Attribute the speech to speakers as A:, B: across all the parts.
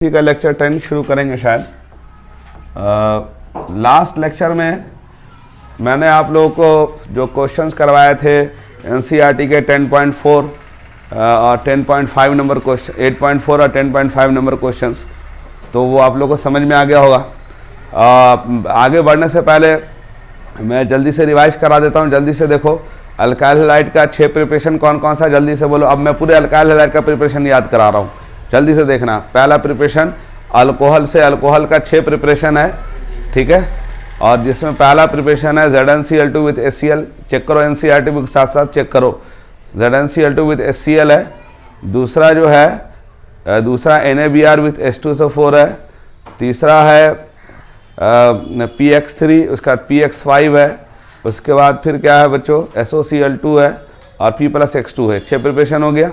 A: इसी का लेक्चर 10 शुरू करेंगे शायद। लास्ट लेक्चर में मैंने आप लोगों को जो क्वेश्चंस करवाए थे एनसीईआरटी के 10.4 और 10.5 नंबर क्वेश्चन, 8.4 और 10.5 नंबर क्वेश्चंस, तो वो आप लोगों को समझ में आ गया होगा। आगे बढ़ने से पहले मैं जल्दी से रिवाइज करा देता हूँ। जल्दी से देखो, अल्काइल हैलाइड का 6 प्रिपरेशन कौन कौन सा, जल्दी से बोलो। अब मैं पूरे अल्काइल हैलाइड का प्रिपरेशन याद करा रहा हूँ, जल्दी से देखना। पहला प्रिपरेशन अल्कोहल से, अल्कोहल का 6 प्रिपरेशन है, ठीक है। और जिसमें पहला प्रिपरेशन है ZnCl2 विथ HCl। चेक करो, एनसीईआरटी बुक के साथ साथ चेक करो। ZnCl2 विथ HCl है। दूसरा जो है, दूसरा NaBr विथ H2SO4 है। तीसरा है PX3, उसका PX5 है। उसके बाद फिर क्या है बच्चों, SOCl2 है और P+X2 है। 6 प्रिपरेशन हो गया,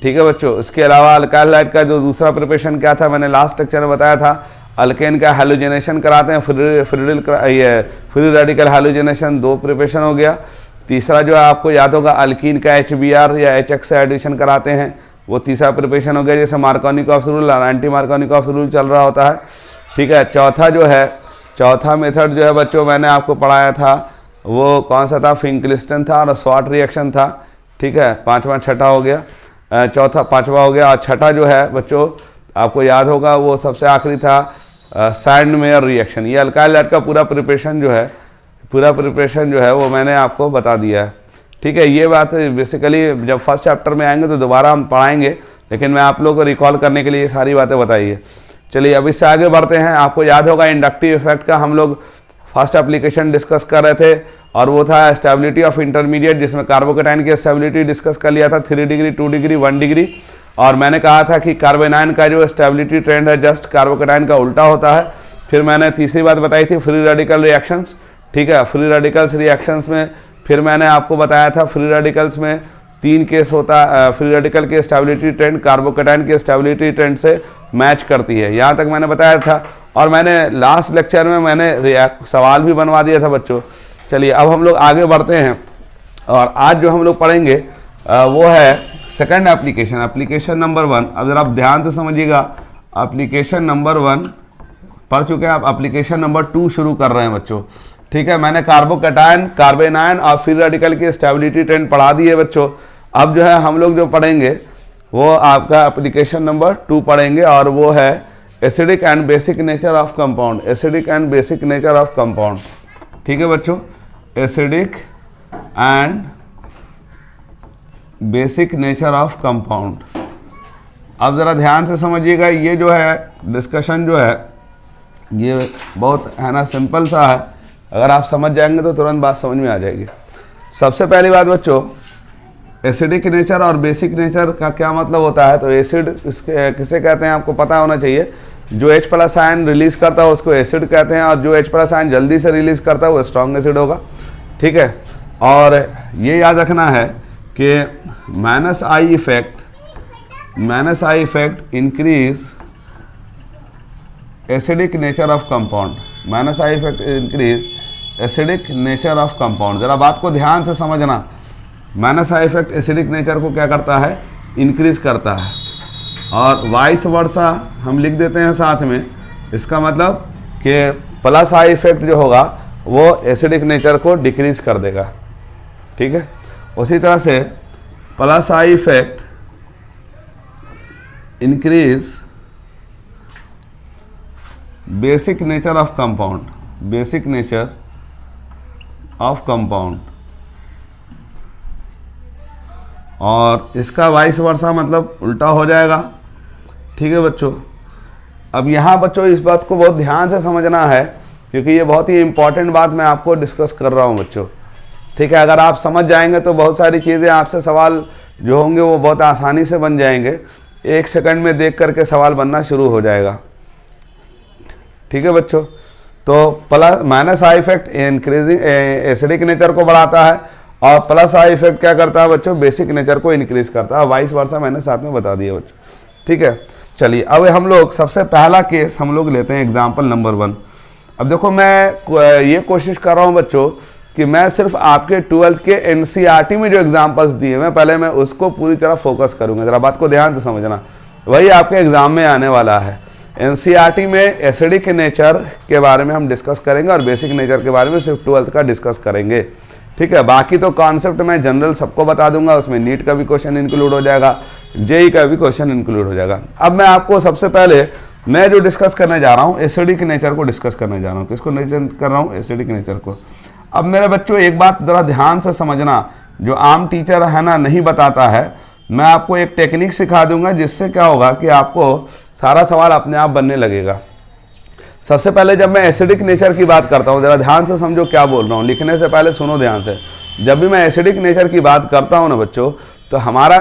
A: ठीक है बच्चों। इसके अलावा अल्काइल हैलाइड का जो दूसरा प्रिपरेशन क्या था, मैंने लास्ट लेक्चर में बताया था। अल्केन का हैलोजेनेशन कराते हैं, फ्री रेडिकल हैलोजेनेशन, 2 प्रिपरेशन हो गया। तीसरा जो है आपको याद होगा, अल्कीन का HBr या HX से एडिशन कराते हैं, वो तीसरा प्रिपरेशन हो गया। जैसे मार्कोनिकॉफ्स रूल और एंटी मार्कोनिकॉफ्स रूल चल रहा होता है, ठीक है। चौथा जो है, चौथा मेथड जो है बच्चों मैंने आपको पढ़ाया था, वो कौन सा था, फिंकलिस्टन था और स्वाट रिएक्शन था, ठीक है। पाँचवा छठा हो गया, चौथा पांचवा हो गया। और छठा जो है बच्चों आपको याद होगा, वो सबसे आखिरी था सैंडमेयर रिएक्शन। ये अल्काइल हैलाइड का पूरा प्रिपरेशन जो है, पूरा प्रिपरेशन जो है वो मैंने आपको बता दिया है, ठीक है। ये बात बेसिकली जब फर्स्ट चैप्टर में आएंगे तो दोबारा हम पढ़ाएंगे, लेकिन मैं आप लोगों को रिकॉल करने के लिए ये सारी बातें बताई है। चलिए अब इससे आगे बढ़ते हैं। आपको याद होगा इंडक्टिव इफेक्ट का हम लोग फर्स्ट एप्लीकेशन डिस्कस कर रहे थे, और वो था स्टेबिलिटी ऑफ इंटरमीडिएट, जिसमें कार्बोकेटाइन की स्टेबिलिटी डिस्कस कर लिया था, 3 डिग्री, 2 डिग्री, 1 डिग्री। और मैंने कहा था कि कार्बेनाइन का जो स्टेबिलिटी ट्रेंड है जस्ट कार्बोकेटाइन का उल्टा होता है। फिर मैंने तीसरी बात बताई थी फ्री रेडिकल रिएक्शंस, ठीक है। फ्री रेडिकल्स रिएक्शंस में फिर मैंने आपको बताया था फ्री रेडिकल्स में 3 केस होता है। फ्री रेडिकल की स्टेबिलिटी ट्रेंड कार्बोकेटाइन के स्टेबिलिटी ट्रेंड से मैच करती है, यहाँ तक मैंने बताया था। और मैंने लास्ट लेक्चर में मैंने सवाल भी बनवा दिया था बच्चों। चलिए अब हम लोग आगे बढ़ते हैं, और आज जो हम लोग पढ़ेंगे वो है सेकंड एप्लीकेशन, एप्लीकेशन नंबर 1। अब जरा आप ध्यान से समझिएगा, एप्लीकेशन नंबर 1 पढ़ चुके हैं, आप एप्लीकेशन नंबर 2 शुरू कर रहे हैं बच्चों, ठीक है। मैंने कार्बोकेटाइन, कार्बेनाइन और फ्री रेडिकल की स्टेबिलिटी ट्रेंड पढ़ा दी है बच्चों। अब जो है हम लोग जो पढ़ेंगे वो आपका एप्लीकेशन नंबर 2 पढ़ेंगे, और वो है acidic and basic nature of compound. Acidic and basic nature of compound, ठीक है बच्चों। Acidic and basic nature of compound. अब ज़रा ध्यान से समझिएगा, ये जो है डिस्कशन जो है ये बहुत है ना सिंपल सा है। अगर आप समझ जाएंगे तो तुरंत बात समझ में आ जाएगी। सबसे पहली बात बच्चों, एसिडिक नेचर और बेसिक नेचर का क्या मतलब होता है। तो एसिड किसे कहते हैं आपको पता होना चाहिए। जो H+ आयन रिलीज करता है उसको एसिड कहते हैं, और जो H+ आयन जल्दी से रिलीज करता है वो स्ट्रॉन्ग एसिड होगा, ठीक है। और ये याद रखना है कि -I effect increase acidic nature of compound. -I effect increase acidic nature of compound. जरा बात को ध्यान से समझना। -I इफेक्ट एसिडिक नेचर को क्या करता है, इंक्रीज करता है। और वाइस वर्सा हम लिख देते हैं साथ में। इसका मतलब कि +I इफेक्ट जो होगा वो एसिडिक नेचर को डिक्रीज कर देगा, ठीक है। उसी तरह से +I effect increase basic nature of compound, basic nature of compound. और इसका वाइस वर्सा मतलब उल्टा हो जाएगा, ठीक है बच्चों। अब यहाँ बच्चों इस बात को बहुत ध्यान से समझना है, क्योंकि ये बहुत ही इंपॉर्टेंट बात मैं आपको डिस्कस कर रहा हूँ बच्चों, ठीक है। अगर आप समझ जाएंगे तो बहुत सारी चीज़ें आपसे सवाल जो होंगे वो बहुत आसानी से बन जाएंगे। 1 सेकंड में देख करके सवाल बनना शुरू हो जाएगा, ठीक है बच्चों। तो -I effect increasing acidic nature को बढ़ाता है, और +I इफेक्ट क्या करता है बच्चों, बेसिक नेचर को इंक्रीज करता है। वाइस वर्सा मैंने साथ में बता दिया बच्चों, ठीक है। चलिए अब हम लोग सबसे पहला केस हम लोग लेते हैं, एग्जाम्पल नंबर 1। अब देखो मैं ये कोशिश कर रहा हूँ बच्चों कि मैं सिर्फ आपके 12th के एनसीईआरटी में जो एग्जाम्पल्स दिए मैं पहले उसको पूरी तरह फोकस करूँगा। ज़रा बात को ध्यान से समझना, वही आपके एग्जाम में आने वाला है। एनसीईआरटी में एसिडिक नेचर के बारे में हम डिस्कस करेंगे और बेसिक नेचर के बारे में सिर्फ 12th का डिस्कस करेंगे, ठीक है। बाकी तो कॉन्सेप्ट मैं जनरल सबको बता दूंगा, उसमें नीट का भी क्वेश्चन इंक्लूड हो जाएगा, जेई का भी क्वेश्चन इंक्लूड हो जाएगा। अब मैं आपको सबसे पहले मैं जो डिस्कस करने जा रहा हूँ एसिडिक नेचर को डिस्कस करने जा रहा हूँ। किसको नेचर कर रहा हूँ? एसिडिक नेचर को। अब मेरे बच्चों एक बात ज़रा ध्यान से समझना, जो आम टीचर है ना नहीं बताता है, मैं आपको एक टेक्निक सिखा दूंगा जिससे क्या होगा कि आपको सारा सवाल अपने आप बनने लगेगा। सबसे पहले जब मैं एसिडिक नेचर की बात करता हूँ, ज़रा ध्यान से समझो क्या बोल रहा हूँ, लिखने से पहले सुनो ध्यान से। जब भी मैं एसिडिक नेचर की बात करता हूँ ना बच्चों, तो हमारा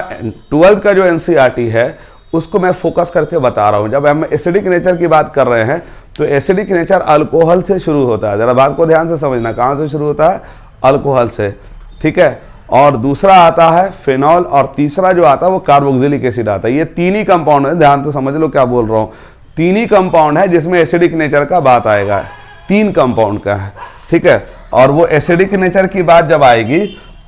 A: 12th का जो एनसीईआरटी है उसको मैं फोकस करके बता रहा हूँ। जब हम एसिडिक नेचर की बात कर रहे हैं तो एसिडिक नेचर अल्कोहल से शुरू होता है। ज़रा बात को ध्यान से समझना, कहाँ से शुरू होता है? अल्कोहल से, ठीक है। और दूसरा आता है फिनॉल, और तीसरा जो आता है वो कार्बोक्सिलिक एसिड आता है। ये तीन ही कंपाउंड है, ध्यान से समझ लो क्या बोल रहा हूँ। तीन ही कंपाउंड है जिसमें एसिडिक नेचर का बात आएगा, 3 कंपाउंड का है, ठीक है। और वो एसिडिक नेचर की बात जब आएगी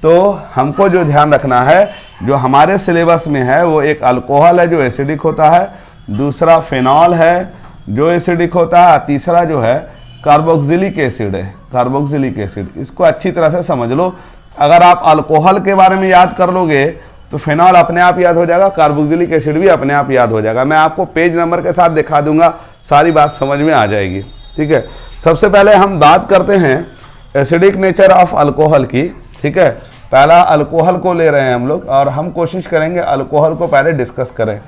A: तो हमको जो ध्यान रखना है, जो हमारे सिलेबस में है, वो एक अल्कोहल है जो एसिडिक होता है, दूसरा फिनॉल है जो एसिडिक होता है, तीसरा जो है कार्बोक्सिलिक एसिड है, कार्बोक्सिलिक एसिड। इसको अच्छी तरह से समझ लो। अगर आप अल्कोहल के बारे में याद कर लोगे तो फिनॉल अपने आप याद हो जाएगा, कार्बोक्सिलिक एसिड भी अपने आप याद हो जाएगा। मैं आपको पेज नंबर के साथ दिखा दूंगा, सारी बात समझ में आ जाएगी, ठीक है। सबसे पहले हम बात करते हैं एसिडिक नेचर ऑफ अल्कोहल की, ठीक है। पहला अल्कोहल को ले रहे हैं हम लोग और हम कोशिश करेंगे अल्कोहल को पहले डिस्कस करें,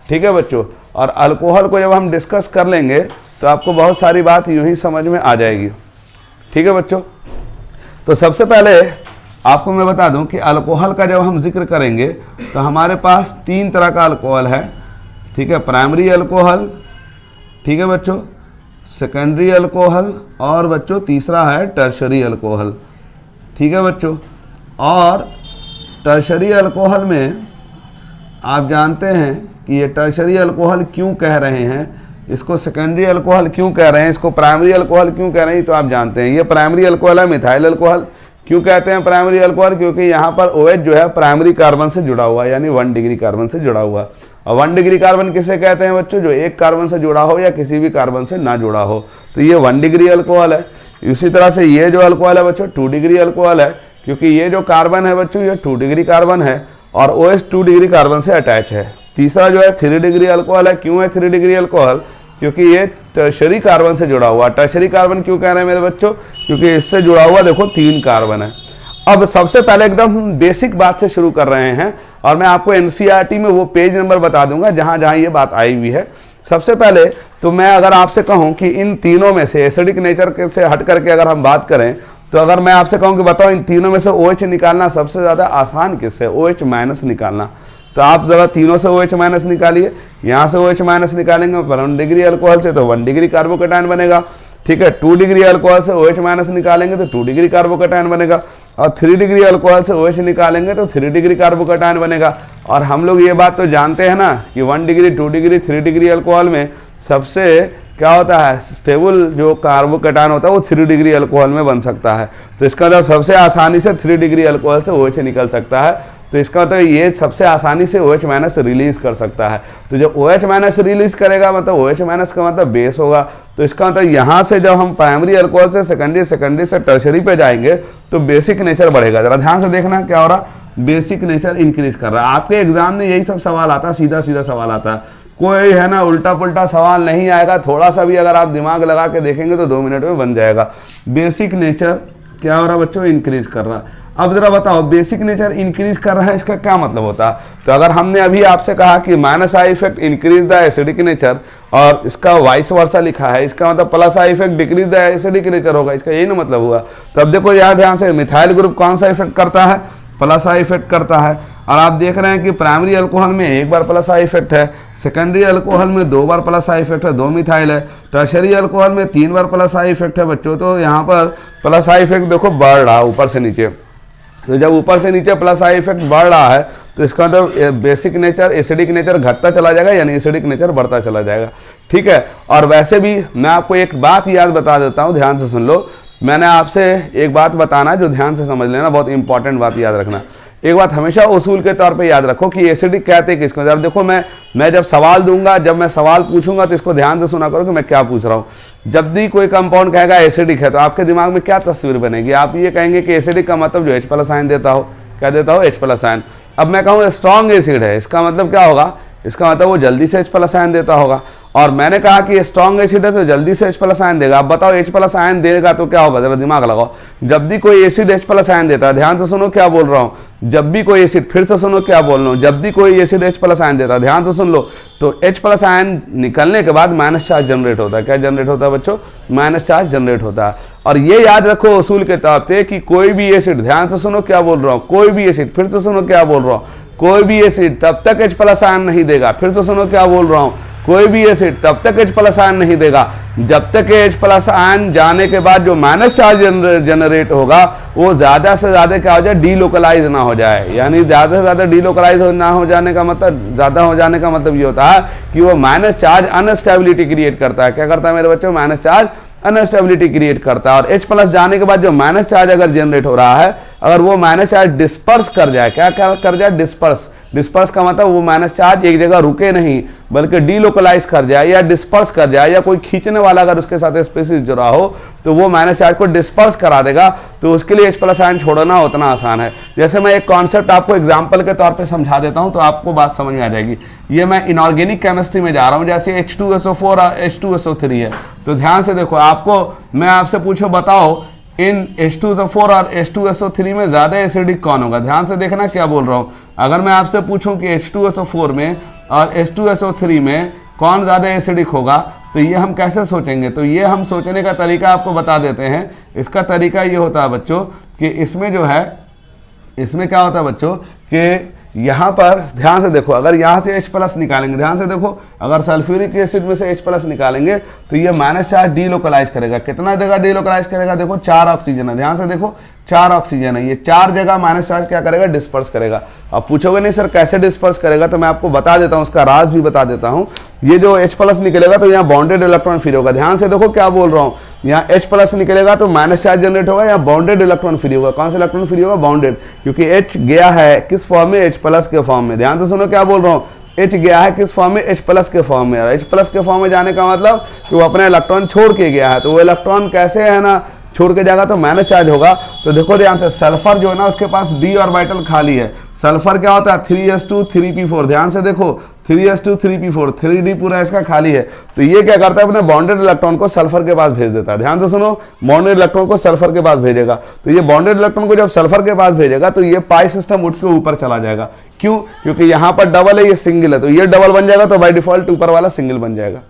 A: ठीक है बच्चों। और अल्कोहल को जब हम डिस्कस कर लेंगे तो आपको बहुत सारी बात यूं ही समझ में आ जाएगी, ठीक है बच्चों। तो सबसे पहले आपको मैं बता दूं कि अल्कोहल का जब हम जिक्र करेंगे तो हमारे पास 3 तरह का अल्कोहल है, ठीक है। प्राइमरी अल्कोहल, ठीक है बच्चों, सेकेंडरी अल्कोहल, और बच्चों तीसरा है टर्शरी अल्कोहल, ठीक है बच्चों। और टर्शरी अल्कोहल में आप जानते हैं कि ये टर्शरी अल्कोहल क्यों कह रहे हैं, इसको सेकेंडरी अल्कोहल क्यों कह रहे हैं, इसको प्राइमरी अल्कोहल क्यों कह रहे हैं, तो आप जानते हैं। ये प्राइमरी अल्कोहल है मिथाइल अल्कोहल। क्यों कहते हैं प्राइमरी अल्कोहल? क्योंकि यहाँ पर OH जो है प्राइमरी कार्बन से जुड़ा हुआ है, यानी 1 डिग्री कार्बन से जुड़ा हुआ। और 1 डिग्री कार्बन किसे कहते हैं बच्चों? जो एक कार्बन से जुड़ा हो या किसी भी कार्बन से ना जुड़ा हो, तो ये 1 डिग्री अल्कोहल है। इसी तरह से ये जो अल्कोहल है बच्चों 2 डिग्री अल्कोहल है, क्योंकि ये जो कार्बन है बच्चों ये 2 डिग्री कार्बन है और OH 2 डिग्री कार्बन से अटैच है। तीसरा जो है 3 डिग्री अल्कोहल है। क्यों है 3 डिग्री अल्कोहल? क्योंकि ये टर्शरी कार्बन से जुड़ा हुआ। टर्शरी कार्बन क्यों कह रहे हैं मेरे बच्चों? क्योंकि इससे जुड़ा हुआ देखो 3 कार्बन है। अब सबसे पहले एकदम हम बेसिक बात से शुरू कर रहे हैं और मैं आपको एनसीईआरटी में वो पेज नंबर बता दूंगा जहां जहां ये बात आई हुई है। सबसे पहले तो मैं अगर आपसे कहूं कि इन तीनों में से एसिडिक नेचर से हट करके अगर हम बात करें, तो अगर मैं आपसे कहूं कि बताओ इन तीनों में से OH निकालना सबसे ज़्यादा आसान किससे? OH माइनस निकालना। तो आप ज़रा तीनों से OH माइनस निकालिए। यहाँ से OH माइनस निकालेंगे 1 डिग्री अल्कोहल से तो 1 डिग्री कार्बोकेटायन बनेगा, ठीक है। 2 डिग्री अल्कोहल से OH माइनस निकालेंगे तो 2 डिग्री कार्बोकेटायन बनेगा, और 3 डिग्री अल्कोहल से OH निकालेंगे तो 3 डिग्री कार्बोकेटायन बनेगा। और हम लोग ये बात तो जानते हैं ना कि 1 डिग्री 2 डिग्री 3 डिग्री अल्कोहल में सबसे क्या होता है, स्टेबल जो कार्बोकेटायन होता है वो 3 डिग्री अल्कोहल में बन सकता है। तो इसका मतलब सबसे आसानी से 3 डिग्री अल्कोहल से OH निकल सकता है। तो इसका मतलब ये सबसे आसानी से OH माइनस रिलीज कर सकता है। तो जब OH माइनस रिलीज करेगा मतलब OH माइनस का मतलब बेस होगा। तो इसका मतलब यहाँ से जब हम प्राइमरी अल्कोहल से सेकेंडरी से टर्शरी पे जाएंगे तो बेसिक नेचर बढ़ेगा। जरा ध्यान से देखना क्या हो रहा, बेसिक नेचर इंक्रीज कर रहा है। आपके एग्जाम में यही सब सवाल आता है, सीधा सीधा सवाल आता है, कोई है ना उल्टा पुल्टा सवाल नहीं आएगा। थोड़ा सा भी अगर आप दिमाग लगा के देखेंगे तो 2 मिनट में बन जाएगा। बेसिक नेचर क्या हो रहा बच्चों? इंक्रीज कर रहा है। अब जरा बताओ बेसिक नेचर इंक्रीज कर रहा है, इसका क्या मतलब होता है? तो अगर हमने अभी आपसे कहा कि minus I effect increase the acidic nature और इसका वाइस वर्सा लिखा है, इसका मतलब plus I effect decrease the acidic nature होगा, इसका यही ना मतलब हुआ। तो अब देखो यार ध्यान से, मिथाइल ग्रुप कौन सा इफेक्ट करता है? प्लस आई इफेक्ट करता है। और आप देख रहे हैं कि प्राइमरी अल्कोहल में 1 बार प्लस आई इफेक्ट है, सेकेंडरी अल्कोहल में 2 बार प्लस आई इफेक्ट है, 2 मिथाइल है, टर्शरी अल्कोहल में 3 बार प्लस आई इफेक्ट है बच्चों। तो यहाँ पर प्लस आई इफेक्ट देखो बढ़ रहा है ऊपर से नीचे। तो जब ऊपर से नीचे प्लस आई इफेक्ट बढ़ रहा है तो इसका मतलब बेसिक नेचर एसिडिक नेचर घटता चला जाएगा, यानी एसिडिक नेचर बढ़ता चला जाएगा, ठीक है। और वैसे भी मैं आपको एक बात याद बता देता हूँ, ध्यान से सुन लो। मैंने आपसे एक बात बताना जो ध्यान से समझ लेना, बहुत इंपॉर्टेंट बात याद रखना। एक बात हमेशा उसूल के तौर पे याद रखो कि एसिडिक कहते किसको। जरा देखो, मैं जब सवाल दूंगा, जब मैं सवाल पूछूंगा तो इसको ध्यान से सुना करो कि मैं क्या पूछ रहा हूँ। जब भी कोई कंपाउंड कहेगा एसिडिक है तो आपके दिमाग में क्या तस्वीर बनेगी? आप ये कहेंगे कि एसिडिक का मतलब जो H+ आयन देता हो, क्या देता हो? H+ ion. अब मैं कहूँ स्ट्रॉन्ग एसिड है, इसका मतलब क्या होगा? इसका मतलब वो जल्दी से H+ आयन देता होगा। और मैंने कहा कि स्ट्रॉन्ग एसिड है तो जल्दी से H+ आयन देगा। अब बताओ H+ आयन देगा तो क्या होगा? जरा दिमाग लगाओ। जब भी कोई एसिड H+ आयन देता है, ध्यान से सुनो क्या बोल रहा हूँ, जब भी कोई एसिड, फिर से सुनो क्या बोल रहा हूँ, जब भी कोई एसिड H+ आयन देता है, ध्यान से सुन लो, तो H+ आयन निकलने के बाद माइनस चार्ज जनरेट होता है। क्या जनरेट होता है बच्चों? माइनस चार्ज जनरेट होता है। और ये याद रखो उसूल के तौर पे कि कोई भी एसिड, ध्यान से सुनो क्या बोल रहा हूँ, कोई भी एसिड, फिर से सुनो क्या बोल रहा हूँ, कोई भी एसिड तब तक H+ आयन नहीं देगा। फिर से सुनो क्या बोल रहा हूँ, कोई भी एसिड तब तक H+ आयन नहीं देगा जब तक H+ आयन जाने के बाद जो माइनस चार्ज जनरेट होगा वो ज्यादा से ज्यादा क्या हो जाए? डीलोकलाइज ना हो जाए। यानी ज्यादा से ज्यादा डीलोकलाइज ना हो जाने का मतलब, ज्यादा हो जाने का मतलब ये होता है कि वो माइनस चार्ज अनस्टेबिलिटी क्रिएट करता है। क्या करता है मेरे बच्चों? माइनस चार्ज अनस्टेबिलिटी क्रिएट करता है। और H+ जाने के बाद जो माइनस चार्ज अगर जनरेट हो रहा है, अगर वो माइनस चार्ज डिस्पर्स कर जाए, क्या कर जाए? डिस्पर्स का मतलब वो माइनस चार्ज एक जगह रुके नहीं बल्कि डीलोकलाइज कर जाए या डिस्पर्स कर जाए, या कोई खींचने वाला अगर उसके साथ स्पीशीज जुड़ा हो तो वो माइनस चार्ज को डिस्पर्स करा देगा। तो उसके लिए H+ आयन छोड़ना उतना आसान है। जैसे मैं एक कॉन्सेप्ट आपको एग्जांपल के तौर पे समझा देता हूं तो आपको बात समझ में आ जाएगी। ये मैं इनऑर्गेनिक केमिस्ट्री में जा रहा हूं, जैसे H2SO4 और H2SO3 है। तो ध्यान से देखो, आपको मैं आपसे पूछूं, बताओ इन H2SO4 और H2SO3 में ज्यादा एसिडिक कौन होगा? ध्यान से देखना क्या बोल रहा हूं। अगर मैं आपसे पूछूं कि H2SO4 में और H2SO3 में कौन ज्यादा एसिडिक होगा, तो ये हम कैसे सोचेंगे? तो ये हम सोचने का तरीका आपको बता देते हैं। इसका तरीका ये होता है बच्चों कि इसमें जो है, इसमें क्या होता है बच्चों कि यहाँ पर ध्यान से देखो, अगर यहाँ से H+ निकालेंगे, ध्यान से देखो, अगर सल्फ्यूरिक एसिड में से H+ निकालेंगे तो ये माइनस चार्ज डीलोकलाइज करेगा। कितना जगह डीलोकलाइज करेगा? देखो 4 ऑक्सीजन है, ध्यान से देखो 4 ऑक्सीजन है, ये 4 जगह माइनस चार्ज क्या करेगा? डिस्पर्स करेगा। अब पूछोगे नहीं सर कैसे डिस्पर्स करेगा, तो मैं आपको बता देता हूँ, उसका राज भी बता देता हूँ। ये जो H+ निकलेगा तो यहाँ बॉन्डेड इलेक्ट्रॉन फ्री होगा। ध्यान से देखो क्या बोल रहा हूँ, यहाँ H+ निकलेगा तो माइनस चार्ज जनरेट होगा, यहाँ बॉन्डेड इलेक्ट्रॉन फ्री होगा। कौन सा इलेक्ट्रॉन फ्री होगा? बॉन्डेड, क्योंकि H गया है किस फॉर्म में? H+ के फॉर्म में। ध्यान से सुनो क्या बोल रहा हूँ, H गया है किस फॉर्म में? H+ के फॉर्म में। H+ के फॉर्म में जाने का मतलब कि वो अपना इलेक्ट्रॉन छोड़ के गया है, तो वो इलेक्ट्रॉन कैसे है ना छोड़ के जाएगा तो माइनस चार्ज होगा। तो देखो ध्यान से, सल्फर जो है ना उसके पास d ऑर्बिटल खाली है। सल्फर क्या होता है? 3s2 3p4। ध्यान से देखो 3s2 3p4, 3d पूरा इसका खाली है। तो ये क्या करता है? अपने बॉन्डेड इलेक्ट्रॉन को सल्फर के पास भेज देता है। ध्यान से सुनो, बॉन्डेड इलेक्ट्रॉन को सल्फर के पास भेजेगा। तो ये बॉन्डेड इलेक्ट्रॉन को जब सल्फर के पास भेजेगा तो ये पाई सिस्टम उठ के ऊपर चला जाएगा। क्यों? क्योंकि यहाँ पर डबल है, ये सिंगल है, तो ये डबल बन जाएगा, तो बाय डिफॉल्ट ऊपर वाला सिंगल बन जाएगा।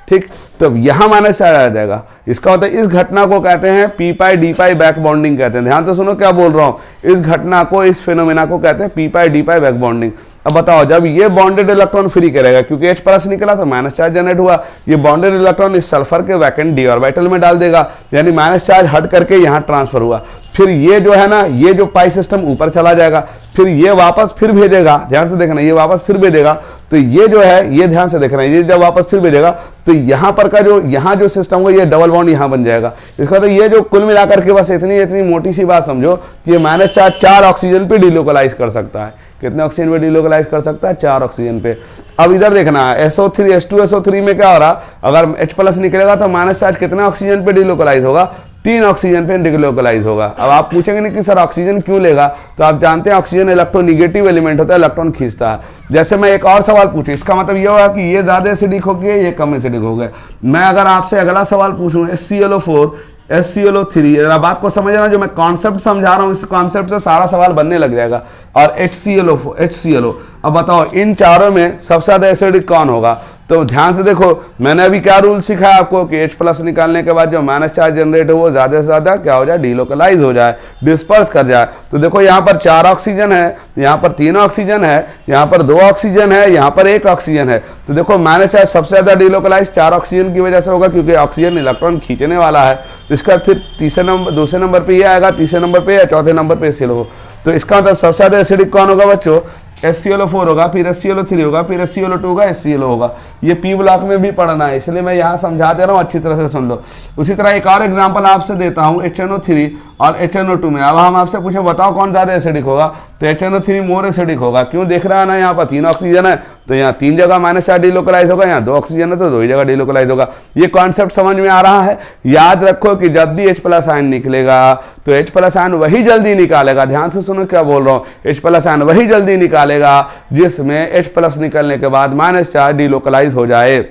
A: ठीक, तो यहां माइनस चार्ज आ जाएगा। इसका मतलब इस घटना को कहते हैं p-d बैक बॉन्डिंग कहते हैं। ध्यान से सुनो क्या बोल रहा हूं, इस घटना को, इस फिनोमेना को कहते हैं p-d बैक बॉन्डिंग। अब बताओ, जब ये बॉन्डेड इलेक्ट्रॉन फ्री करेगा, क्योंकि H+ निकला तो माइनस चार्ज जनरेट हुआ, ये बॉन्डेड इलेक्ट्रॉन इस सल्फर के वैकेंट d ऑर्बिटल में डाल देगा, यानी माइनस चार्ज हट करके यहाँ ट्रांसफर हुआ। फिर ये जो है ना, ये जो पाई सिस्टम ऊपर चला जाएगा, फिर ये वापस फिर भेजेगा। ध्यान से देखना, ये वापस फिर भेजेगा, तो ये जो है, ये ध्यान से देखना, ये जब वापस फिर भेजेगा तो यहाँ पर का जो यहाँ जो सिस्टम होगा, ये डबल बॉन्ड यहाँ बन जाएगा। इसका तो ये जो कुल मिलाकर के बस इतनी मोटी सी बात समझो कि ये माइनस चार्ज 4 ऑक्सीजन पे डीलोकलाइज कर सकता है। कितने ऑक्सीजन पे डीलोकलाइज कर सकता है? 4 ऑक्सीजन पे। अब इधर देखना, SO3 H2SO3 में क्या हो रहा, अगर H+ निकलेगा तो माइनस चार्ज कितने ऑक्सीजन पे डीलोकलाइज होगा? 3 ऑक्सीजन पे डीलोकलाइज होगा। अब आप पूछेंगे नहीं कि सर ऑक्सीजन क्यों लेगा, तो आप जानते हैं ऑक्सीजन इलेक्ट्रोनिगेटिव एलिमेंट होता है, इलेक्ट्रॉन खींचता है। जैसे मैं एक और सवाल पूछूं, इसका मतलब ये होगा कि ये ज्यादा एसिडिक हो गया, ये कम एसिडिक हो गया। मैं अगर आपसे अगला सवाल पूछूं HClO4 HClO3, जरा बात को समझना, जो मैं कॉन्सेप्ट समझा रहा हूं इस कॉन्सेप्ट से सारा सवाल बनने लग जाएगा। और HClO, अब बताओ इन चारों में सबसे ज्यादा एसिडिक कौन होगा? तो ध्यान से देखो, मैंने अभी क्या रूल सिखाया आपको कि H+ निकालने के बाद जो माइनस चार्ज जनरेट हो वो ज्यादा से ज्यादा क्या हो जाए? डीलोकलाइज हो जाए, डिस्पर्स कर जाए। तो देखो यहाँ पर 4 ऑक्सीजन है, यहाँ पर 3 ऑक्सीजन है, यहाँ पर 2 ऑक्सीजन है, यहाँ पर 1 ऑक्सीजन है। तो देखो माइनस चार्ज सबसे ज्यादा डीलोकलाइज 4 ऑक्सीजन की वजह से होगा, क्योंकि ऑक्सीजन इलेक्ट्रॉन खींचने वाला है। इसका फिर दूसरे नंबर पे ये आएगा, तीसरे नंबर पे या चौथे नंबर पे HClO। तो इसका मतलब सबसे ज्यादा एसिडिक कौन होगा बच्चों? HClO4 होगा, फिर HClO3 होगा, फिर HClO2 होगा, HClO होगा। ये P ब्लॉक में भी पढ़ना है, इसलिए मैं यहाँ समझा दे रहा हूँ, अच्छी तरह से सुन लो। उसी तरह एक और एग्जांपल आपसे देता हूँ, HNO3 और HNO2 में। अब हम आपसे पूछे बताओ कौन ज़्यादा एसिडिक होगा, तो HNO3 मोर एसिडिक होगा। क्यों, देख रहा है ना यहाँ पर 3 ऑक्सीजन है तो यहाँ 3 जगह -4 डिलोकलाइज होगा, यहाँ 2 ऑक्सीजन है तो 2 ही जगह डिलोकलाइज होगा। ये कॉन्सेप्ट समझ में आ रहा है। याद रखो कि जब भी H+ आयन निकलेगा तो H+ आयन वही जल्दी निकालेगा, ध्यान से सुनो क्या बोल रहा हूँ, H+ आयन वही जल्दी निकालेगा जिसमें H+ निकलने के बाद -4 डिलोकलाइज हो जाए।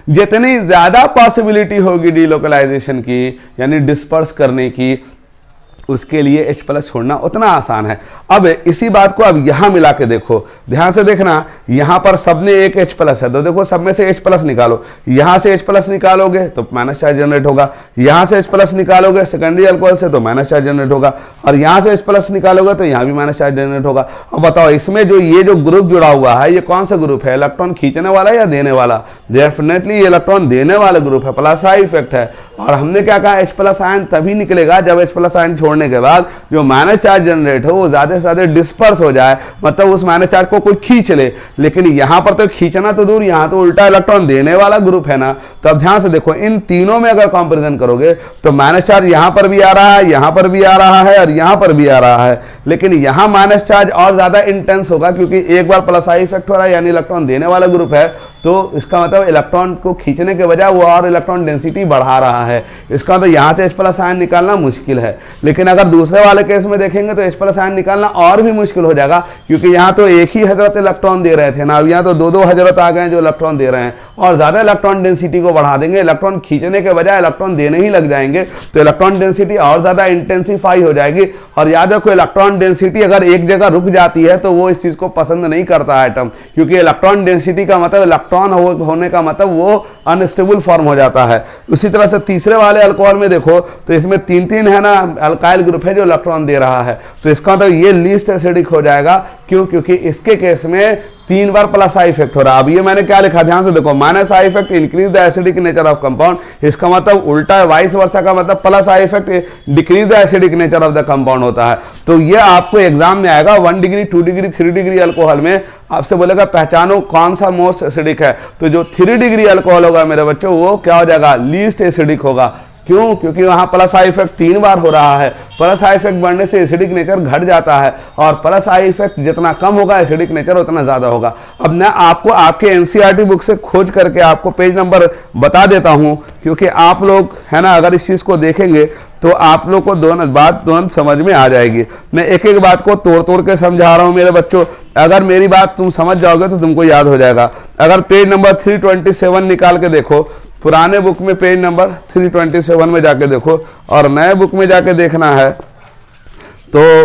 A: जितनी ज्यादा पॉसिबिलिटी होगी डिलोकलाइजेशन की यानी डिस्पर्स करने की, उसके लिए H+ छोड़ना उतना आसान है। अब इसी बात को अब यहां मिला के देखो, ध्यान से देखना, यहां पर सब में एक H+ है तो देखो सब में से H+ निकालो, यहां से H+ निकालोगे तो -4 जनरेट होगा, यहां से H+ निकालोगे सेकेंडरी अल्कोहल से तो -4 जनरेट होगा, और यहां से H+ निकालोगे तो यहां भी -4 जनरेट होगा। अब बताओ इसमें जो ये जो ग्रुप जुड़ा हुआ है ये कौन सा ग्रुप है, इलेक्ट्रॉन खींचने वाला या देने वाला? डेफिनेटली ये इलेक्ट्रॉन देने वाला ग्रुप है, प्लस आई इफेक्ट है। और हमने क्या कहा, H+ आयन तभी निकलेगा जब H+ आयन छोड़ने के बाद जो -4 जनरेट हो वो ज्यादा से ज्यादा डिस्पर्स हो जाए, मतलब उस -4 को कोई खींच ले। लेकिन यहां पर तो खींचना तो दूर, यहां तो उल्टा इलेक्ट्रॉन देने वाला ग्रुप है ना। तो अब ध्यान से देखो, इन तीनों में अगर कंपैरिजन करोगे तो -4 यहां पर भी आ रहा है, यहां पर भी आ रहा है और यहां पर भी आ रहा है, लेकिन यहां -4 और ज्यादा इंटेंस होगा क्योंकि एक बार प्लस आई इफेक्ट हो रहा है यानी इलेक्ट्रॉन देने वाला ग्रुप है, तो इसका मतलब इलेक्ट्रॉन को खींचने के बजाय वो और इलेक्ट्रॉन डेंसिटी बढ़ा रहा है। इसका मतलब यहाँ से H+ आयन निकालना मुश्किल है। लेकिन अगर दूसरे वाले केस में देखेंगे तो H+ आयन निकालना और भी मुश्किल हो जाएगा क्योंकि यहाँ तो एक ही हजरत इलेक्ट्रॉन दे रहे थे ना, अब यहाँ तो 2-2 हजरत आ गए जो इलेक्ट्रॉन दे रहे हैं और ज्यादा इलेक्ट्रॉन डेंसिटी को बढ़ा देंगे, इलेक्ट्रॉन खींचने के बजाय इलेक्ट्रॉन देने ही लग जाएंगे, तो इलेक्ट्रॉन डेंसिटी और ज्यादा इंटेंसिफाई हो जाएगी। और याद रखो, इलेक्ट्रॉन डेंसिटी अगर एक जगह रुक जाती है तो वो इस चीज को पसंद नहीं करता एटम, क्योंकि इलेक्ट्रॉन डेंसिटी का मतलब इलेक्ट्रॉन होने का मतलब वो अनस्टेबल फॉर्म हो जाता है। उसी तरह से तीसरे वाले अल्कोहल में देखो तो इसमें 3-3 है ना अल्काइल ग्रुप है जो इलेक्ट्रॉन दे रहा है, तो इसका मतलब ये लीस्ट एसिडिक हो जाएगा। क्यों? क्योंकि इसके केस में 3 बार प्लस आई इफेक्ट हो रहा है। अब ये मैंने क्या लिखा, ध्यान से देखो, minus I effect increase the acidic nature of compound, इसका मतलब उल्टा है, वाइस वर्सा का मतलब plus I effect decrease the acidic nature of the compound होता है। तो ये आपको एग्जाम में आएगा 1 डिग्री 2 डिग्री 3 डिग्री अल्कोहल में आपसे बोलेगा पहचानो कौन सा मोस्ट एसिडिक है, तो जो 3 डिग्री अल्कोहल होगा मेरे बच्चों वो क्या हो जाएगा, लीस्ट एसिडिक होगा। क्यों? क्योंकि वहां प्लस आई इफेक्ट 3 बार हो रहा है, प्लस आई इफेक्ट बढ़ने से एसिडिक नेचर घट जाता है और प्लस आई इफेक्ट जितना कम होगा एसिडिक नेचर उतना ज्यादा होगा। अब मैं आपको आपके एनसीईआरटी बुक से खोज करके आपको पेज नंबर बता देता हूं, क्योंकि आप लोग है ना अगर इस चीज को देखेंगे तो आप लोग को दोनों समझ में आ जाएगी। मैं एक एक बात को तोड़ तोड़ के समझा रहा हूं मेरे बच्चों, अगर मेरी बात तुम समझ जाओगे तो तुमको याद हो जाएगा। अगर पेज नंबर 327 निकाल के देखो, पुराने बुक में पेज नंबर 327 में जाके देखो और नए बुक में जाके देखना है तो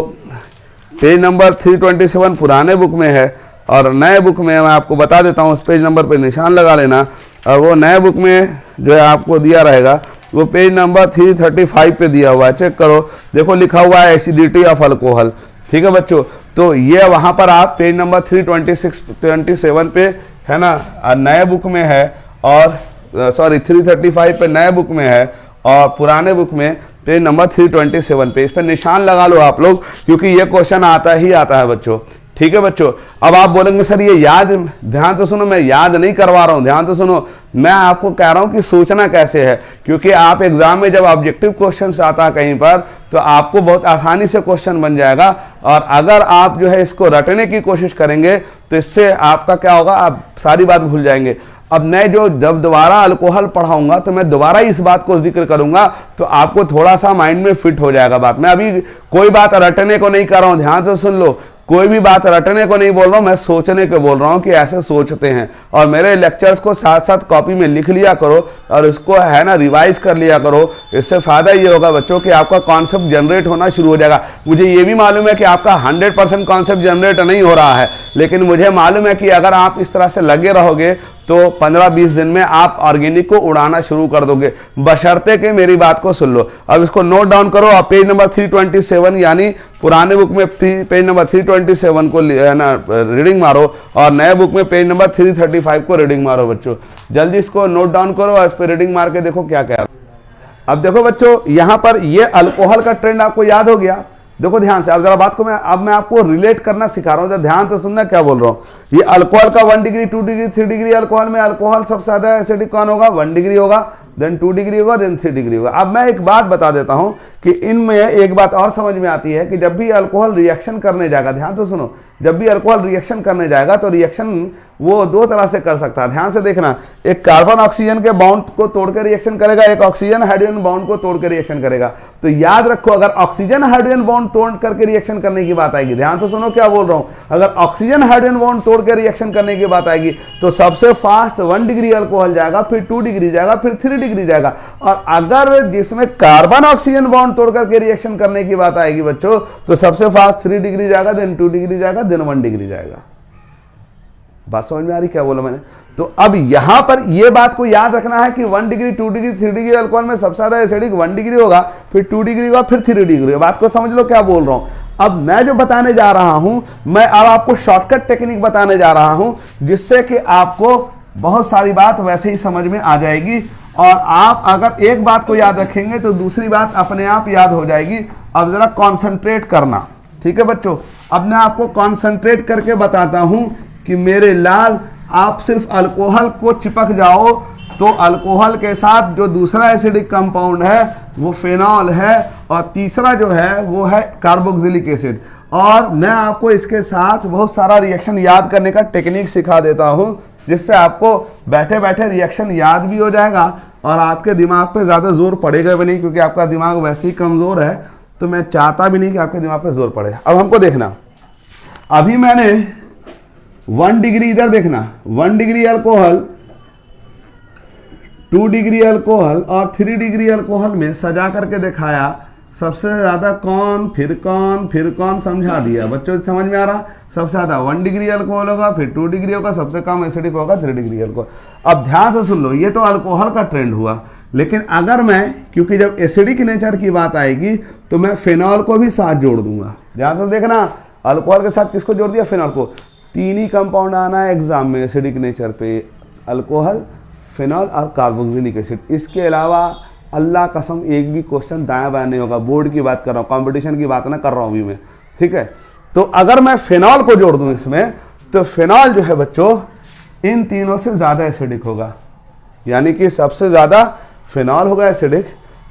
A: पेज नंबर 327 पुराने बुक में है और नए बुक में मैं आपको बता देता हूँ, उस पेज नंबर पे निशान लगा लेना। और वो नए बुक में जो है आपको दिया रहेगा वो पेज नंबर 335 पे दिया हुआ है, चेक करो, देखो लिखा हुआ है एसिडिटी ऑफ अल्कोहल। ठीक है बच्चों, तो ये वहाँ पर आप पेज नंबर 327 पे है ना नए बुक में है, और सॉरी 335 पे नए बुक में है और पुराने बुक में पेज नंबर 327 पे। इस पर निशान लगा लो आप लोग, क्योंकि ये क्वेश्चन आता ही आता है बच्चों। ठीक है बच्चों, अब आप बोलेंगे सर ये याद, ध्यान तो सुनो, मैं याद नहीं करवा रहा हूं, ध्यान तो सुनो, मैं आपको कह रहा हूं कि सोचना कैसे है। क्योंकि आप एग्जाम में जब ऑब्जेक्टिव क्वेश्चन आता है कहीं पर तो आपको बहुत आसानी से क्वेश्चन बन जाएगा, और अगर आप जो है इसको रटने की कोशिश करेंगे तो इससे आपका क्या होगा, आप सारी बात भूल जाएंगे। अब मैं जो जब दोबारा अल्कोहल पढ़ाऊंगा तो मैं दोबारा इस बात को जिक्र करूंगा तो आपको थोड़ा सा माइंड में फिट हो जाएगा बात। मैं अभी कोई बात रटने को नहीं कर रहा हूं, ध्यान से सुन लो, कोई भी बात रटने को नहीं बोल रहा हूं, मैं सोचने को बोल रहा हूं कि ऐसे सोचते हैं। और मेरे लेक्चर्स को साथ साथ कॉपी में लिख लिया करो और इसको है ना रिवाइज कर लिया करो। इससे फायदा ये होगा बच्चों कि आपका कॉन्सेप्ट जनरेट होना शुरू हो जाएगा। मुझे ये भी मालूम है कि आपका 100% कॉन्सेप्ट जनरेट नहीं हो रहा है, लेकिन मुझे मालूम है कि अगर आप इस तरह से लगे रहोगे तो 15-20 दिन में आप ऑर्गेनिक को उड़ाना शुरू कर दोगे, बशर्ते कि मेरी बात को सुन लो। अब इसको नोट डाउन करो, आप पेज नंबर 327 यानी पुराने बुक में पेज नंबर 327 को ना रीडिंग मारो और नए बुक में पेज नंबर 335 को रीडिंग मारो बच्चों। जल्दी इसको नोट डाउन करो और इस पर रीडिंग मार के देखो क्या कह रहा है। अब देखो बच्चों, यहां पर ये अल्कोहल का ट्रेंड आपको याद हो गया। देखो ध्यान से, अब जरा बात को मैं आपको रिलेट करना सिखा रहा हूं, ध्यान से सुनना क्या बोल रहा हूं। ये अल्कोहल का 1 डिग्री 2 डिग्री 3 डिग्री अल्कोहल में अल्कोहल सबसे ज्यादा एसिडिक कौन होगा, 1 डिग्री होगा, देन 2 डिग्री होगा, देन 3 डिग्री होगा। अब मैं एक बात बता देता हूं कि इनमें एक बात और समझ में आती है कि जब भी अल्कोहल रिएक्शन करने जाएगा, ध्यान से सुनो, जब भी अल्कोहल रिएक्शन करने जाएगा तो रिएक्शन वो दो तरह से कर सकता है, ध्यान से देखना। एक कार्बन ऑक्सीजन के बॉन्ड को तोड़कर रिएक्शन करेगा, एक ऑक्सीजन हाइड्रोजन बॉन्ड को तोड़कर रिएक्शन करेगा। तो याद रखो, अगर ऑक्सीजन हाइड्रोजन बॉन्ड तोड़ करके रिएक्शन करने की बात आएगी, ध्यान से सुनो क्या बोल रहा हूं, अगर ऑक्सीजन हाइड्रोजन बॉन्ड तोड़ के रिएक्शन करने की बात आएगी तो सबसे फास्ट 1 डिग्री अल्कोहल जाएगा, फिर 2 डिग्री जाएगा, फिर 3 डिग्री जाएगा। और अगर जिसमें कार्बन ऑक्सीजन बॉन्ड तोड़ करके रिएक्शन करने की बात आएगी बच्चों, तो सबसे फास्ट 3 डिग्री जाएगा, देन 2 डिग्री जाएगा, देन 1 डिग्री जाएगा। बात समझ में आ रही क्या बोला मैंने? तो अब यहां पर यह बात को याद रखना है कि 1 डिग्री, 2 डिग्री, 3 डिग्री अल्कोहल में सबसे ज्यादा एसिडिक 1 डिग्री होगा, फिर 2 डिग्री होगा, फिर 3 डिग्री होगा। बात को समझ लो क्या बोल रहा हूं। अब मैं जो बताने जा रहा हूं, मैं अब आपको शॉर्टकट टेक्निक बताने जा रहा हूं, जिससे कि आपको बहुत सारी बात वैसे ही समझ में आ जाएगी। और आप अगर एक बात को याद रखेंगे तो दूसरी बात अपने आप याद हो जाएगी। अब जरा कॉन्सेंट्रेट करना, ठीक है बच्चों। अब मैं आपको कॉन्सेंट्रेट करके बताता हूं कि मेरे लाल, आप सिर्फ अल्कोहल को चिपक जाओ तो अल्कोहल के साथ जो दूसरा एसिडिक कंपाउंड है वो फेनॉल है, और तीसरा जो है वो है कार्बोक्सिलिक एसिड। और मैं आपको इसके साथ बहुत सारा रिएक्शन याद करने का टेक्निक सिखा देता हूं, जिससे आपको बैठे बैठे रिएक्शन याद भी हो जाएगा और आपके दिमाग पे ज़्यादा जोर पड़ेगा भी नहीं, क्योंकि आपका दिमाग वैसे ही कमज़ोर है। तो मैं चाहता भी नहीं कि आपके दिमाग पे जोर पड़े। अब हमको देखना, अभी मैंने 1 डिग्री, इधर देखना, 1 डिग्री अल्कोहल, 2 डिग्री अल्कोहल और 3 डिग्री अल्कोहल में सजा करके दिखाया। सबसे ज्यादा कौन, फिर कौन, फिर कौन, समझा दिया बच्चों। समझ में आ रहा? सबसे ज्यादा 1 डिग्री अल्कोहल होगा, फिर 2 डिग्री होगा, सबसे कम एसिडिक होगा 3 डिग्री अल्कोहल। अब ध्यान से सुन लो, ये तो अल्कोहल का ट्रेंड हुआ, लेकिन अगर मैं, क्योंकि जब एसिडिक नेचर की बात आएगी तो मैं फेनॉल को भी साथ जोड़ दूंगा। ध्यान से देखना, अल्कोहल के साथ किसको जोड़ दिया? फेनॉल को। 3 ही कंपाउंड आना है एग्जाम में एसिडिक नेचर पे, अल्कोहल, फेनॉल और कार्बोक्सिलिक एसिड। इसके अलावा अल्लाह कसम एक भी क्वेश्चन दायां बायां नहीं होगा। बोर्ड की बात कर रहा हूँ, कंपटीशन की बात ना कर रहा हूँ अभी मैं, ठीक है। तो अगर मैं फेनॉल को जोड़ दूं इसमें, तो फेनॉल जो है बच्चों इन तीनों से ज्यादा एसिडिक होगा, यानी कि सबसे ज्यादा फेनॉल होगा एसिडिक,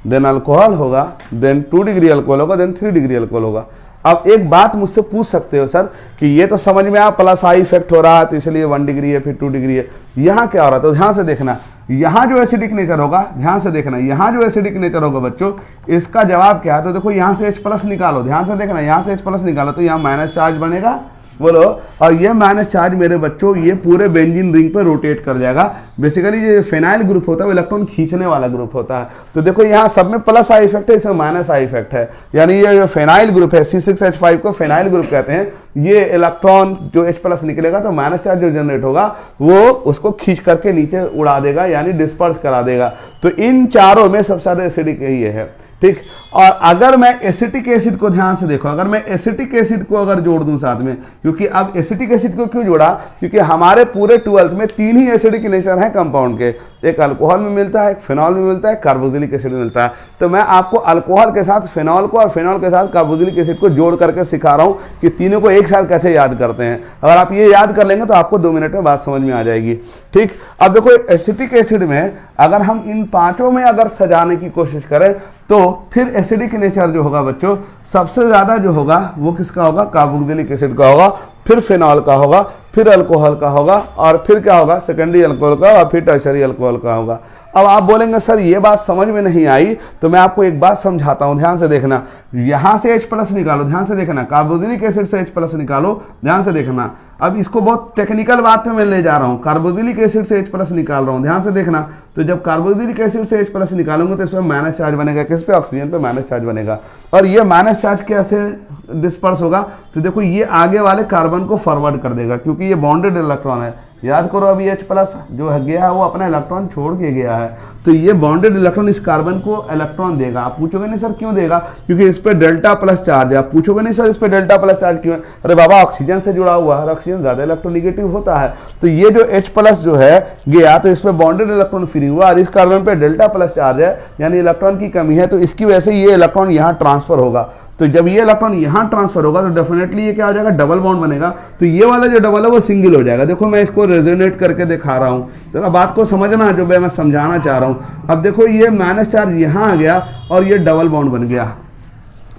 A: देन अल्कोहल होगा, देन 2 डिग्री अल्कोहल होगा, देन 3 डिग्री अल्कोहल होगा। अब एक बात मुझसे पूछ सकते हो सर कि ये तो समझ में आ प्लस आई इफेक्ट हो रहा है तो इसलिए 1 डिग्री है, फिर 2 डिग्री है, यहाँ क्या हो रहा है? तो ध्यान से देखना, यहाँ जो एसिडिक नेचर होगा, ध्यान से देखना, यहाँ जो एसिडिक नेचर होगा बच्चों, इसका जवाब क्या है? तो देखो यहाँ से H प्लस निकालो, ध्यान से देखना, यहाँ से H प्लस निकालो तो यहाँ माइनस चार्ज बनेगा, बोलो। और ये माइनस चार्ज मेरे बच्चों ये पूरे बेंजीन रिंग पर रोटेट कर जाएगा। बेसिकली ये फेनाइल ग्रुप होता है वो इलेक्ट्रॉन खींचने वाला ग्रुप होता है। तो देखो यहाँ सब में प्लस आई इफेक्ट है, इसमें माइनस आई इफेक्ट है, यानी ये जो फेनाइल ग्रुप है C6H5 को फेनाइल ग्रुप कहते हैं। ये इलेक्ट्रॉन जो H प्लस निकलेगा तो माइनस चार्ज जो जनरेट होगा वो उसको खींच करके नीचे उड़ा देगा, यानी डिस्पर्स करा देगा। तो इन चारों में सबसे ज्यादा एसिडिक यही है, ठीक। और अगर मैं एसिटिक एसिड को, ध्यान से देखो, अगर मैं एसिटिक एसिड को अगर जोड़ दूं साथ में, क्योंकि अब एसिटिक एसिड को क्यों जोड़ा? क्योंकि हमारे पूरे 12th में 3 ही एसिडिक नेचर है कंपाउंड के, एक अल्कोहल में मिलता है, एक फेनॉल में मिलता है, कार्बोक्सिलिक एसिड में मिलता है। तो मैं आपको अल्कोहल के साथ फेनॉल को और फेनॉल के साथ कार्बोक्सिलिक एसिड को जोड़ करके सिखा रहा हूं कि तीनों को एक साथ कैसे याद करते हैं। अगर आप ये याद कर लेंगे तो आपको 2 मिनट में बात समझ में आ जाएगी, ठीक। अब देखो एसिटिक एसिड में अगर हम इन पांचों में अगर सजाने की कोशिश करें तो फिर एसिडिक नेचर जो होगा बच्चों सबसे ज्यादा जो होगा वो किसका होगा? कार्बोक्सिलिक एसिड का होगा, फिर फेनॉल का होगा, फिर अल्कोहल का होगा, और फिर क्या होगा? सेकेंडरी अल्कोहल का, और फिर टर्शरी अल्कोहल का होगा। अब आप बोलेंगे सर ये बात समझ में नहीं आई, तो मैं आपको एक बात समझाता हूं, ध्यान से देखना। यहां से H प्लस निकालो, ध्यान से देखना, कार्बोक्सिलिक एसिड से H प्लस निकालो, ध्यान से देखना। अब इसको बहुत टेक्निकल बात पे मैं ले जा रहा हूं, कार्बोक्सिलिक एसिड से H प्लस निकाल रहा हूं, ध्यान से देखना। तो जब कार्बोक्सिलिक एसिड से H प्लस निकालूंगा तो इस पर माइनस चार्ज बनेगा, किस पे? ऑक्सीजन पे माइनस चार्ज बनेगा। और ये माइनस चार्ज कैसे डिस्पर्स होगा? तो देखो ये आगे वाले कार्बन को फॉरवर्ड कर देगा, क्योंकि ये बॉन्डेड इलेक्ट्रॉन है। याद करो अभी H प्लस जो है गया है वो अपना इलेक्ट्रॉन छोड़ के गया है, तो ये बॉन्डेड इलेक्ट्रॉन इस कार्बन को इलेक्ट्रॉन देगा। आप पूछोगे नहीं सर क्यों देगा? क्योंकि इस पे डेल्टा प्लस चार्ज है। आप पूछोगे नहीं सर इस पे डेल्टा प्लस चार्ज क्यों है? अरे बाबा ऑक्सीजन से जुड़ा हुआ है, ऑक्सीजन ज्यादा इलेक्ट्रोनेगेटिव होता है, तो ये जो H प्लस जो है गया तो इस पे बॉन्डेड इलेक्ट्रॉन फ्री हुआ, और इस कार्बन पे डेल्टा प्लस चार्ज है, यानी इलेक्ट्रॉन की कमी है, तो इसकी वजह से ये इलेक्ट्रॉन यहाँ ट्रांसफर होगा। तो जब ये इलेक्ट्रॉन यहाँ ट्रांसफर होगा तो डेफिनेटली ये क्या हो जाएगा, डबल बॉन्ड बनेगा। तो ये वाला जो डबल है वो सिंगल हो जाएगा। देखो मैं इसको रेजोनेट करके दिखा रहा हूँ, जरा बात को समझना जो मैं समझाना चाह रहा हूँ। अब देखो ये माइनस चार्ज यहाँ आ गया और ये डबल बॉन्ड बन गया,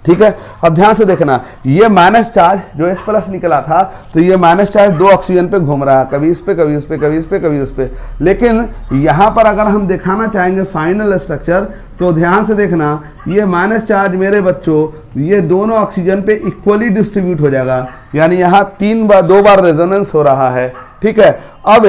A: ठीक है। अब ध्यान से देखना, ये माइनस चार्ज जो H प्लस निकला था, तो ये माइनस चार्ज दो ऑक्सीजन पे घूम रहा है, कभी इस पे कभी इस पे कभी इस पे कभी उस पे। लेकिन यहाँ पर अगर हम दिखाना चाहेंगे फाइनल स्ट्रक्चर, तो ध्यान से देखना, ये माइनस चार्ज मेरे बच्चों ये दोनों ऑक्सीजन पे इक्वली डिस्ट्रीब्यूट हो जाएगा, यानी यहाँ दो बार रेजोनेंस हो रहा है, ठीक है। अब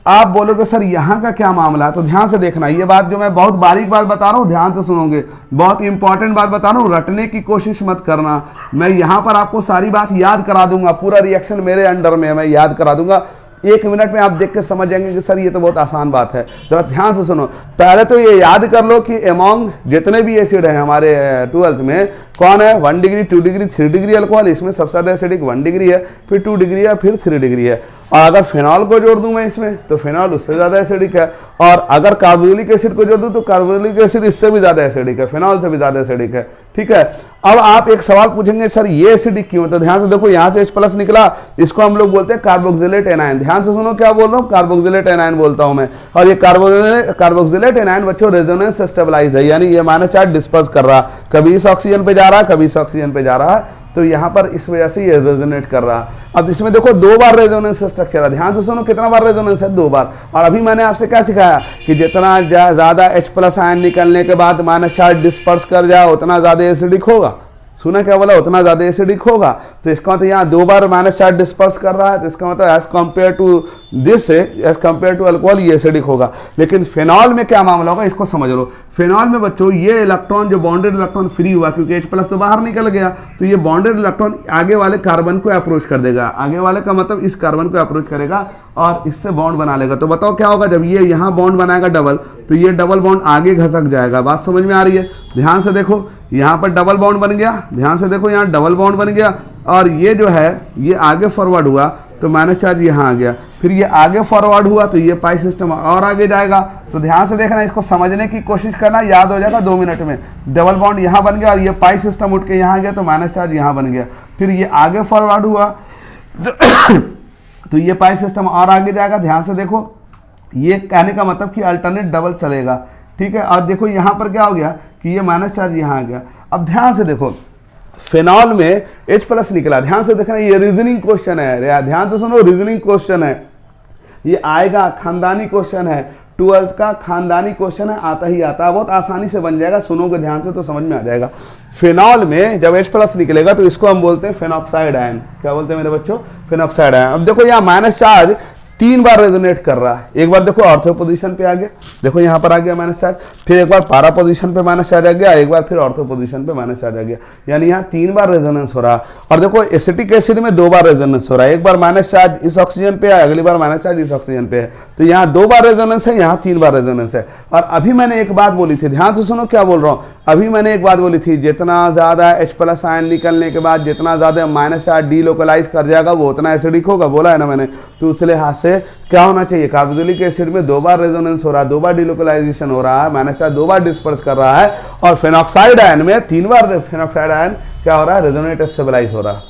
A: आप बोलोगे सर यहाँ का क्या मामला है, तो ध्यान से देखना, ये बात जो मैं बहुत बारीक बात बता रहा हूँ ध्यान से सुनोगे, बहुत इंपॉर्टेंट बात बता रहा हूँ, रटने की कोशिश मत करना। मैं यहाँ पर आपको सारी बात याद करा दूंगा, पूरा रिएक्शन मेरे अंडर में है, मैं याद करा दूंगा। 1 मिनट में आप देख के समझ जाएंगे कि सर ये तो बहुत आसान बात है। जरा ध्यान से सुनो, पहले तो ये याद कर लो कि अमॉन्ग जितने भी एसिड है हमारे 12th में, कौन है 1 डिग्री 2 डिग्री 3 डिग्री अल्कोहल, इसमें सबसे ज़्यादा एसिडिक 1 डिग्री है, फिर 2 डिग्री है, फिर 3 डिग्री है। और अगर फिनॉल को जोड़ दूं मैं इसमें, तो फिनॉल उससे ज़्यादा एसिडिक है। और अगर कार्बोक्सिलिक एसिड को जोड़ दूं तो कार्बोक्सिलिक एसिड इससे भी ज़्यादा एसिडिक है, फिनॉल से भी ज़्यादा एसिडिक है, ठीक है। अब आप एक सवाल पूछेंगे सर ये एसिडिक क्यों, तो ध्यान से देखो, यहाँ से H प्लस निकला, इसको हम लोग बोलते हैं कार्बोक्सिलेट एनायन। ध्यान से सुनो क्या बोल रहा हूँ, कार्बोक्सिलेट एनायन बोलता हूँ मैं। और ये कार्बोक्सिलेट एनायन बच्चों रेजोनेंस स्टेबलाइज्ड है, यानी ये माइनस चार्ज डिस्पर्स कर रहा, कभी इस ऑक्सीजन पे जा रहा है, कभी इस ऑक्सीजन पे जा रहा है, तो यहाँ पर इस वजह से ये रेजोनेट कर रहा। अब इसमें देखो 2 बार रेजोनेंस स्ट्रक्चर है, ध्यान से सुनो कितना बार रेजोनेंस है, 2 बार। और अभी मैंने आपसे क्या सिखाया कि जितना ज्यादा H प्लस आयन निकलने के बाद माइनस चार्ज डिस्पर्स कर जाए उतना ज्यादा एसिडिक होगा। सुना क्या बोला, उतना ज्यादा एसिडिक होगा। तो इसका मतलब यहाँ 2 बार माइनस चार्ज डिस्पर्स कर रहा है, तो इसका मतलब as compared to this as compared to alcohol ये एसिडिक होगा। लेकिन फिनॉल में क्या मामला होगा इसको समझ लो। फिनॉल में बच्चों ये इलेक्ट्रॉन जो बॉन्डेड इलेक्ट्रॉन फ्री हुआ, क्योंकि H प्लस तो बाहर निकल गया, तो ये बॉन्डेड इलेक्ट्रॉन आगे वाले कार्बन को अप्रोच कर देगा। आगे वाले का मतलब इस कार्बन को अप्रोच करेगा और इससे बॉन्ड बना लेगा। तो बताओ क्या होगा, जब ये यहाँ बॉन्ड बनाएगा डबल, तो ये डबल बॉन्ड आगे घसक जाएगा। बात समझ में आ रही है? ध्यान से देखो, यहाँ पर डबल बॉन्ड बन गया, ध्यान से देखो यहाँ डबल बॉन्ड बन गया, और ये जो है ये आगे फॉरवर्ड हुआ तो माइनस चार्ज यहाँ आ गया, फिर ये आगे फॉरवर्ड हुआ तो ये पाई सिस्टम और आगे जाएगा। तो ध्यान से देखना, इसको समझने की कोशिश करना, याद हो जाएगा 2 मिनट में। डबल बॉन्ड यहाँ बन गया और ये पाई सिस्टम उठ के यहाँ गया तो माइनस चार्ज यहाँ बन गया, फिर ये आगे फॉरवर्ड हुआ तो ये पाई सिस्टम और आगे जाएगा। ध्यान से देखो, ये कहने का मतलब कि अल्टरनेट डबल चलेगा, ठीक है। और देखो यहाँ पर क्या हो गया कि ये माइनस चार्ज यहाँ आ गया। अब ध्यान से देखो, फिनॉल में H प्लस निकला, ध्यान से देखना, ये रीजनिंग क्वेश्चन है, ध्यान से सुनो, रीजनिंग क्वेश्चन है, ये आएगा, खानदानी क्वेश्चन है, 12th का खानदानी क्वेश्चन है, आता ही आता है, बहुत आसानी से बन जाएगा, सुनोगे ध्यान से तो समझ में आ जाएगा। फिनॉल में जब H प्लस निकलेगा तो इसको हम बोलते हैं फिनॉक्साइड आयन। क्या बोलते हैं मेरे बच्चों? Phenoxide ion. अब देखो यहाँ माइनस चार्ज 3 बार रेजोनेट कर रहा है। एक बार देखो ऑर्थो पोजीशन पे आ गया, देखो यहाँ पर आ गया माइनस चार्ज, फिर एक बार पारा पोजीशन पे माइनस चार्ज आ गया, एक बार फिर ऑर्थो पोजीशन पे माइनस चार्ज आ गया, यानी यहाँ 3 बार रेजोनेंस हो रहा है। और देखो एसिटिक एसिड में 2 बार रेजोनेंस हो रहा है, एक बार माइनस चार्ज इस ऑक्सीजन पे है, अगली बार माइनस चार्ज इस ऑक्सीजन पे है, तो यहाँ 2 बार रेजोनेंस है, यहाँ 3 बार रेजोनेंस है। और अभी मैंने एक बात बोली थी, ध्यान से सुनो क्या बोल रहा हूँ, अभी मैंने एक बात बोली थी, जितना ज्यादा H प्लस आयन निकलने के बाद जितना ज्यादा माइनस चार्ज डीलोकलाइज कर जाएगा वो उतना एसिडिक होगा, बोला है ना मैंने। तो उस लिहाज से क्या होना चाहिए, कार्बोक्सिलिक एसिड में 2 बार रेजोनेंस हो रहा है, 2 बार डीलोकलाइजेशन हो रहा है, माइनस चार्ज 2 बार डिस्पर्स कर रहा है, और फिनॉक्साइड आयन में 3 बार फिनॉक्साइड आयन क्या हो रहा है, रेजोनेट स्टेबलाइज हो रहा है।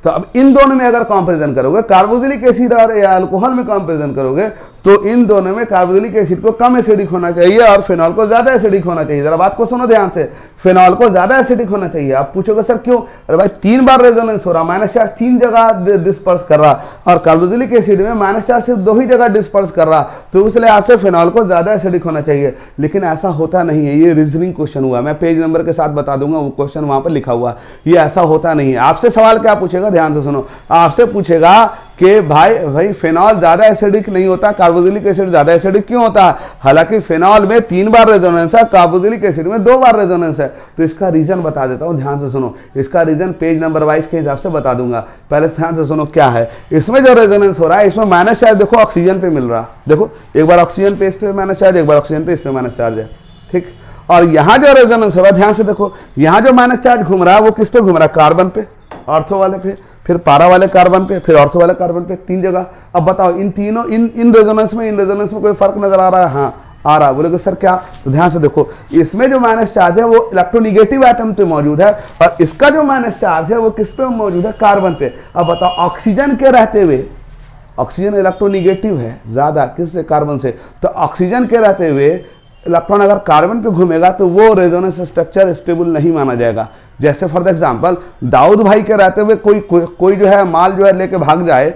A: तो अब इन दोनों में अगर कंपैरिजन करोगे, कार्बोक्सिलिक एसिड और अल्कोहल में कंपैरिजन करोगे, तो इन दोनों में कार्बोक्सिलिक एसिड को कम एसिडिक होना चाहिए और फिनॉल को ज्यादा एसिडिक होना चाहिए। जरा बात को सुनो ध्यान से, फिनॉल को ज्यादा एसिडिक होना चाहिए। आप पूछोगे सर क्यों? अरे भाई 3 बार रेजोनेंस हो रहा, माइनस चार्ज 3 जगह डिस्पर्स कर रहा, और कार्बोक्सिलिक एसिड में माइनस चार्ज सिर्फ 2 ही जगह डिस्पर्स कर रहा, तो उस लिहाज से फिनॉल को ज्यादा एसिडिक होना चाहिए। लेकिन ऐसा होता नहीं है, ये रीजनिंग क्वेश्चन हुआ, मैं पेज नंबर के साथ बता दूंगा, वो क्वेश्चन वहां पर लिखा हुआ, ये ऐसा होता नहीं है। आपसे सवाल क्या पूछेगा, ध्यान से सुनो, आपसे पूछेगा कि भाई फिनॉल ज्यादा एसिडिक नहीं होता, कार्बोक्सिलिक एसिड ज्यादा एसिडिक क्यों होता है? हालांकि फिनॉल में 3 बार रेजोनेंस है, कार्बोक्सिलिक एसिड में 2 बार रेजोनेंस है। तो इसका रीजन बता देता हूं, ध्यान से सुनो, इसका रीजन पेज नंबर वाइज के हिसाब से बता दूंगा। पहले ध्यान से सुनो क्या है इसमें जो रेजोनेंस हो रहा है, इसमें माइनस चार्ज देखो ऑक्सीजन पे मिल रहा, देखो एक बार ऑक्सीजन पे इस पे माइनस चार्ज, एक बार ऑक्सीजन पे इस पे माइनस चार्ज है, ठीक। और यहाँ जो रेजोनेंस हो रहा है, ध्यान से देखो, यहाँ जो माइनस चार्ज घूम रहा है वो किस पे घूम रहा है, कार्बन पे, ऑर्थो वाले पे, फिर पारा वाले कार्बन पे, फिर ऑर्थो वाले कार्बन पे, 3 जगह। अब बताओ इन तीनों इन रेजोनेंस में कोई फर्क नजर आ रहा है? हाँ, आ रहा है। बोलोगे सर क्या? तो ध्यान से देखो, इसमें जो माइनस चार्ज है वो इलेक्ट्रोनिगेटिव एटम पे मौजूद है और इसका जो माइनस चार्ज है वो किस पे मौजूद है? कार्बन पे। अब बताओ ऑक्सीजन के रहते हुए, ऑक्सीजन इलेक्ट्रोनिगेटिव है ज्यादा किससे? कार्बन से। तो ऑक्सीजन के रहते हुए इलेक्ट्रॉन अगर कार्बन पे घूमेगा तो वो रेजोनेंस स्ट्रक्चर स्टेबल नहीं माना जाएगा। जैसे फॉर एग्जांपल दाऊद भाई के रहते हुए कोई जो है माल जो है लेके भाग जाए,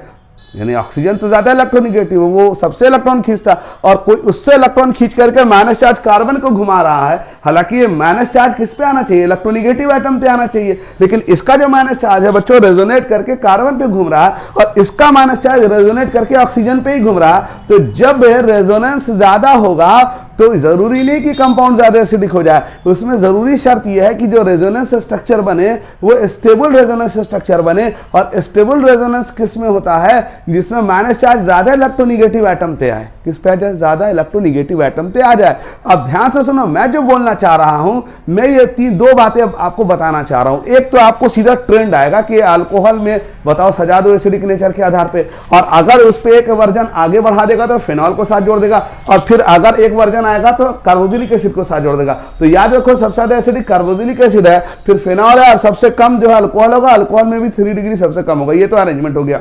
A: यानी ऑक्सीजन तो ज्यादा इलेक्ट्रोनिगेटिव है, वो सबसे इलेक्ट्रॉन खींचता, और कोई उससे इलेक्ट्रॉन खींच करके माइनस चार्ज कार्बन को घुमा रहा है। हालांकि ये माइनस चार्ज किस पे आना चाहिए? इलेक्ट्रोनिगेटिव एटम पे आना चाहिए, लेकिन इसका जो माइनस चार्ज है बच्चों रेजोनेट करके कार्बन पे घूम रहा है और इसका माइनस चार्ज रेजोनेट करके ऑक्सीजन पे ही घूम रहा है। तो जब रेजोनेंस ज्यादा होगा तो जरूरी नहीं कि कंपाउंड ज्यादा एसिडिक हो जाए, उसमें जरूरी शर्त यह है कि जो रेजोनेंस स्ट्रक्चर बने वो स्टेबल रेजोनेंस स्ट्रक्चर बने। और स्टेबल रेजोनेंस किस में होता है? जिसमें माइनस चार्ज ज्यादा इलेक्ट्रोनिगेटिव एटम पे आए। किस पे आ जाए? ज्यादा इलेक्ट्रोनिगेटिव एटम पे आ जाए। अब ध्यान से सुनो, मैं जो बोलना चाह रहा हूं, मैं ये दो बातें आपको बताना चाह रहा हूं। एक तो आपको सीधा ट्रेंड आएगा कि अल्कोहल में बताओ सजा दो एसिडिक नेचर के आधार पे, और अगर उस पे एक वर्जन आगे बढ़ा देगा तो फिनॉल को साथ जोड़ देगा, और फिर अगर एक वर्जन आएगा तो कार्बोक्सिलिक एसिड को साथ जोड़ देगा। तो याद रखो सबसे ज्यादा एसिडिक कार्बोक्सिलिक एसिड है, फिर फिनॉल है, और सबसे कम जो है अल्कोहल होगा। अल्कोहल में भी 3 डिग्री सबसे कम होगा। ये तो अरेंजमेंट हो गया।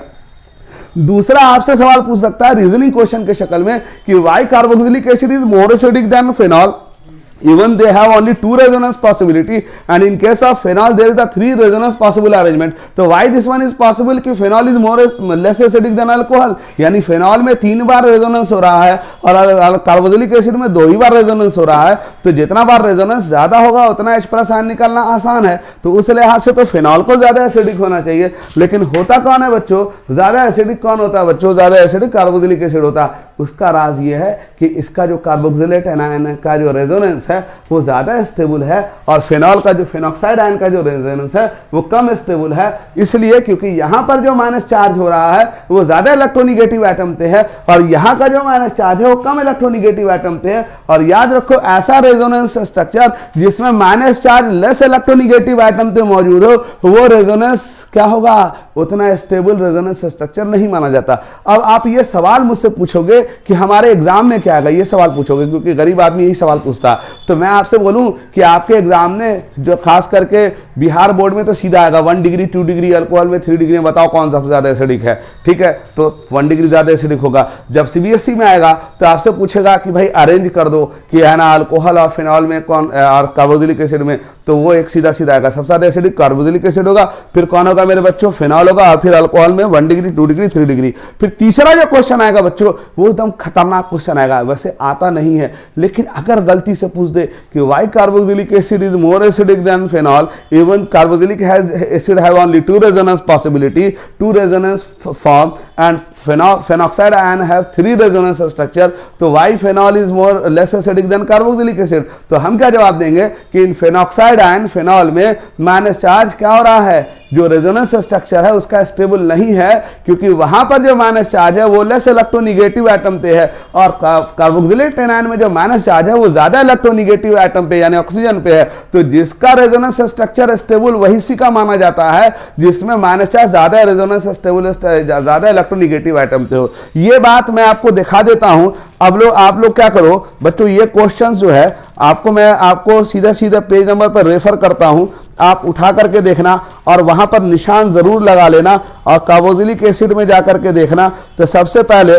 A: दूसरा आपसे सवाल पूछ सकता है रीजनिंग क्वेश्चन के शक्ल में कि why carboxylic acid is more acidic than phenol, even they have only 2 resonance possibility and in case of phenol there is the 3 resonance possible arrangement. तो why this one is possible कि phenol is more less acidic than alcohol, यानी phenol में 3 बार resonance हो रहा है और carboxylic acid में 2 ही बार resonance हो रहा है। तो जितना बार रेजोनेंस ज्यादा होगा उतना H+ आयन निकालना आसान है। तो उस लिहाज से तो फिनॉल को ज्यादा एसिडिक होना चाहिए, लेकिन होता कौन है बच्चों? ज्यादा एसिडिक कौन होता है बच्चों? ज्यादा एसिडिक कार्बोक्सिलिक एसिड होता है। उसका राज ये है कि इसका जो कार्बोक्सिलेट आयन का जो रेजोनेंस है वो ज्यादा स्टेबल है और फिनॉल का जो फिनॉक्साइड आयन का जो रेजोनेंस है वो कम स्टेबल है। इसलिए क्योंकि यहां पर जो माइनस चार्ज हो रहा है वो ज्यादा इलेक्ट्रोनिगेटिव एटम पे है और यहां का जो माइनस चार्ज है वो कम इलेक्ट्रोनिगेटिव एटम पे है। और याद रखो ऐसा रेजोनेंस स्ट्रक्चर जिसमें minus charge less electronegative atom पे मौजूद हो वो रेजोनेंस क्या होगा? उतना स्टेबल रेजोनेंस स्ट्रक्चर नहीं माना जाता। अब आप ये सवाल मुझसे पूछोगे कि हमारे एग्जाम में क्या आएगा, ये सवाल पूछोगे क्योंकि गरीब आदमी यही सवाल पूछता है। तो मैं आपसे बोलूं कि आपके एग्जाम में जो खास करके बिहार बोर्ड में तो सीधा आएगा 1 डिग्री 2 डिग्री अल्कोहल में 3 डिग्री में बताओ कौन सबसे ज्यादा एसिडिक है। ठीक है, तो 1 डिग्री ज्यादा एसिडिक होगा। जब सीबीएसई में आएगा तो आपसे पूछेगा कि भाई अरेंज कर दो कि है ना अल्कोहल और फिनॉल में कौन और कार्बोक्सिलिक एसिड में, तो वो एक सीधा सीधा आएगा सबसे ज्यादा एसिडिक कार्बोक्सिलिक एसिड होगा, फिर कौन होगा मेरे बच्चों? फिनॉल होगा, और फिर अल्कोहल में 1 डिग्री 2 डिग्री 3 डिग्री। फिर तीसरा जो क्वेश्चन आएगा बच्चों वो एकदम खतरनाक क्वेश्चन आएगा, वैसे आता नहीं है लेकिन अगर गलती से पूछ दे कि why carboxylic acid is more acidic than phenol, even carboxylic acid have only 2 resonance possibility, 2 resonance form and phenoxide ion have 3 resonance structure, तो why phenol is more less acidic than carboxylic acid? तो हम क्या जवाब देंगे कि इन phenoxide ion phenol में minus charge क्या हो रहा है? जो रेजोनेंस स्ट्रक्चर है उसका स्टेबल नहीं है क्योंकि वहां पर जो माइनस चार्ज है वो लेस इलेक्ट्रोनिगेटिव एटम पे है और कार्बोक्सिलेट आयन में जो माइनस चार्ज है वो ज्यादा इलेक्ट्रोनिगेटिव एटम पे यानी ऑक्सीजन पे है। तो जिसका रेजोनेंस स्ट्रक्चर स्टेबल वही सी का माना जाता है जिसमें माइनस चार्ज ज्यादा रेजोनेंस स्टेबल ज्यादा इलेक्ट्रोनिगेटिव एटम पे हो। ये बात मैं आपको दिखा देता हूं। अब आप लोग क्या करो बच्चों, ये क्वेश्चन जो है मैं आपको सीधा सीधा पेज नंबर पर रेफर करता हूं, आप उठा करके देखना और वहां पर निशान जरूर लगा लेना और कार्बोक्सिलिक एसिड में जाकर के देखना। तो सबसे पहले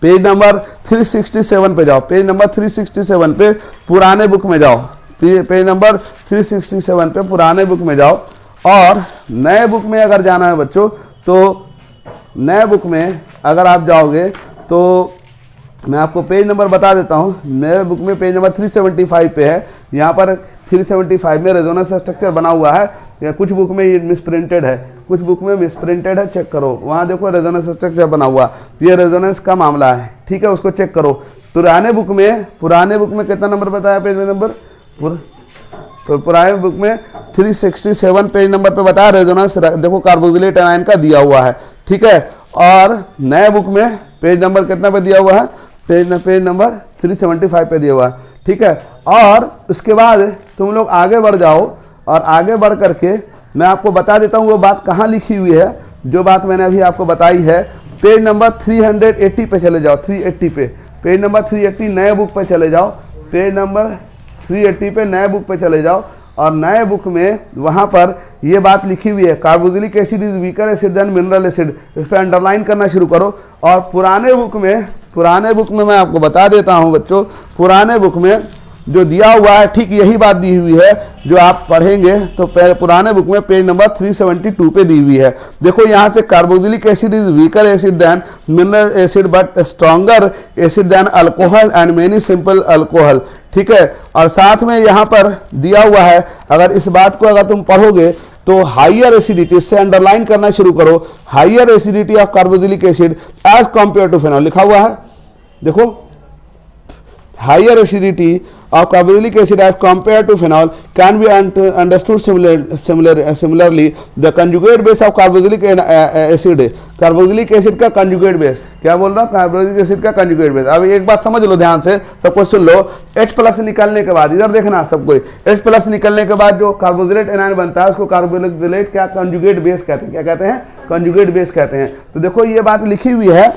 A: पेज नंबर 367 पे जाओ, पेज नंबर 367 पे पुराने बुक में जाओ, पेज नंबर 367 पे पुराने बुक में जाओ। और नए बुक में अगर जाना है बच्चों तो नए बुक में अगर आप जाओगे तो मैं आपको पेज नंबर बता देता हूं। नए बुक में पेज नंबर 375 पे है, यहाँ पर 375 में रेजोनेंस स्ट्रक्चर बना हुआ है। या कुछ बुक में ये मिसप्रिंटेड है, कुछ बुक में मिसप्रिंटेड है, चेक करो वहाँ देखो रेजोनेंस स्ट्रक्चर बना हुआ, ये रेजोनेंस का मामला है। ठीक है, उसको चेक करो। पुराने बुक में कितना नंबर बताया पेज में नंबर? तो पुराने बुक में 367 पेज नंबर पे बताया रेजोनेंस देखो कार्बोक्सिलेट आयन का दिया हुआ है। ठीक है, और नए बुक में पेज नंबर कितना पे दिया हुआ है? पेज नंबर 375 पे दिया हुआ है। ठीक है, और उसके बाद तुम लोग आगे बढ़ जाओ और आगे बढ़ करके मैं आपको बता देता हूँ वो बात कहाँ लिखी हुई है, जो बात मैंने अभी आपको बताई है। पेज नंबर 380 पे चले जाओ, 380 पे पेज नंबर 380 नए बुक पे चले जाओ, पेज नंबर 380 पे नए बुक पे चले जाओ, और नए बुक में वहाँ पर ये बात लिखी हुई है, carboxylic acid is weaker acid than mineral acid, इस पर अंडरलाइन करना शुरू करो। और पुराने बुक में मैं आपको बता देता हूँ बच्चों, पुराने बुक में जो दिया हुआ है ठीक यही बात दी हुई है जो आप पढ़ेंगे तो पुराने बुक में पेज नंबर 372 पे दी हुई है। देखो यहाँ से carboxylic acid is weaker acid than mineral acid but stronger acid than alcohol and many simple alcohol, ठीक है। और साथ में यहाँ पर दिया हुआ है, अगर इस बात को अगर तुम पढ़ोगे तो हाइयर एसिडिटी, इससे अंडरलाइन करना शुरू करो, higher acidity of carboxylic acid as compared to phenol, लिखा हुआ है देखो, higher acidity of carboxylic acid as compared to phenol can be understood similarly the conjugate base of carboxylic acid, carboxylic acid का conjugate base, क्या बोल रहा हूँ, carboxylic acid का कंजुगेट बेस। अब एक बात समझ लो ध्यान से, सब कुछ सुन लो, H+ निकलने के बाद इधर देखना सब कोई, H+ निकलने के बाद जो कार्बोक्सिलेट एनायन बनता है उसको कार्बोक्सिलेट क्या कंजुगेट बेस कहते हैं, क्या कहते हैं, कंजुगेट बेस कहते हैं। तो देखो ये बात लिखी हुई है,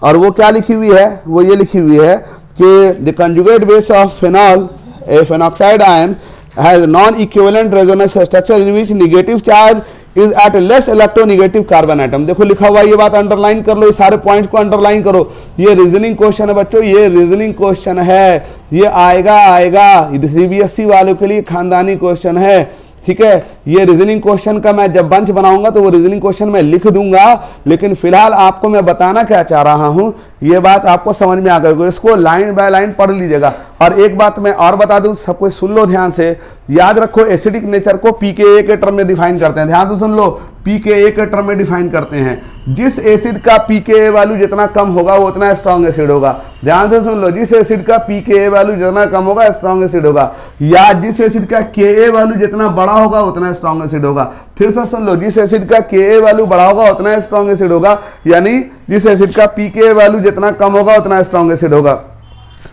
A: और वो क्या लिखी हुई है, वो ये लिखी हुई है कि the conjugate base of phenol a phenoxide ion has non equivalent resonance structure in which negative charge is at less electronegative carbon atom. देखो लिखा हुआ है, ये बात अंडरलाइन कर लो, इस सारे पॉइंट्स को अंडरलाइन करो। ये रीजनिंग क्वेश्चन है बच्चों, ये रीजनिंग क्वेश्चन है, ये आएगा CBSE वालों के लिए खानदानी क्वेश्चन है, ठीक है। ये रीजनिंग क्वेश्चन का मैं जब बंच बनाऊंगा तो वो रीजनिंग क्वेश्चन मैं लिख दूंगा, लेकिन फिलहाल आपको मैं बताना क्या चाह रहा हूं, ये बात आपको समझ में आ गई, इसको लाइन बाय लाइन पढ़ लीजिएगा। और एक बात मैं और बता दूं, सब कुछ सुन लो ध्यान से, याद रखो एसिडिक नेचर को pKa के टर्म में डिफाइन करते हैं, ध्यान से सुन लो, pKa के टर्म में डिफाइन करते हैं। जिस एसिड का pKa वैल्यू जितना कम होगा वो उतना स्ट्रॉन्ग एसिड होगा, ध्यान से सुन लो, जिस एसिड का pKa वैल्यू जितना कम होगा स्ट्रॉन्ग एसिड होगा, या जिस एसिड का Ka वैल्यू जितना बड़ा होगा उतना स्ट्रॉन्ग एसिड होगा। फिर से सुन लो, जिस एसिड का Ka वैल्यू बड़ा होगा उतना स्ट्रॉन्ग एसिड होगा, यानी जिस एसिड का pKa वैल्यू जितना कम होगा उतना स्ट्रॉन्ग एसिड होगा।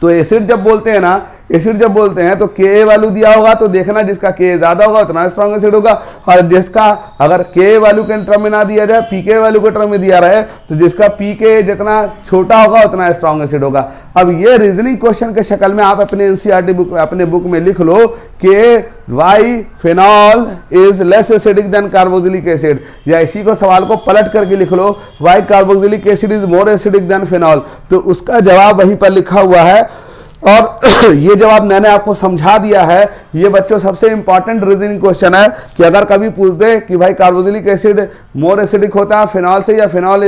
A: तो एसिड जब बोलते हैं ना, एसिड जब बोलते हैं तो Ka वैल्यू दिया होगा तो देखना जिसका Ka ज्यादा होगा उतना स्ट्रॉन्ग एसिड होगा, और जिसका अगर Ka वैल्यू के टर्म में ना दिया जाए, pK वैल्यू के टर्म में दिया रहे, तो जिसका pK जितना छोटा होगा उतना स्ट्रॉन्ग एसिड होगा। अब ये रीजनिंग क्वेश्चन के शक्ल में आप अपने NCERT बुक, अपने बुक में लिख लो कि Y phenol is less acidic than carboxylic acid, या इसी को सवाल को पलट करके लिख लो, Y carboxylic acid is more acidic than phenol, तो उसका जवाब वहीं पर लिखा हुआ है। और ये जवाब मैंने आपको समझा दिया है। ये बच्चों सबसे इंपॉर्टेंट रीजनिंग क्वेश्चन है कि अगर कभी पूछते कि भाई कार्बोक्सिलिक एसिड मोर एसिडिक होता है फिनॉल से, या फिनॉल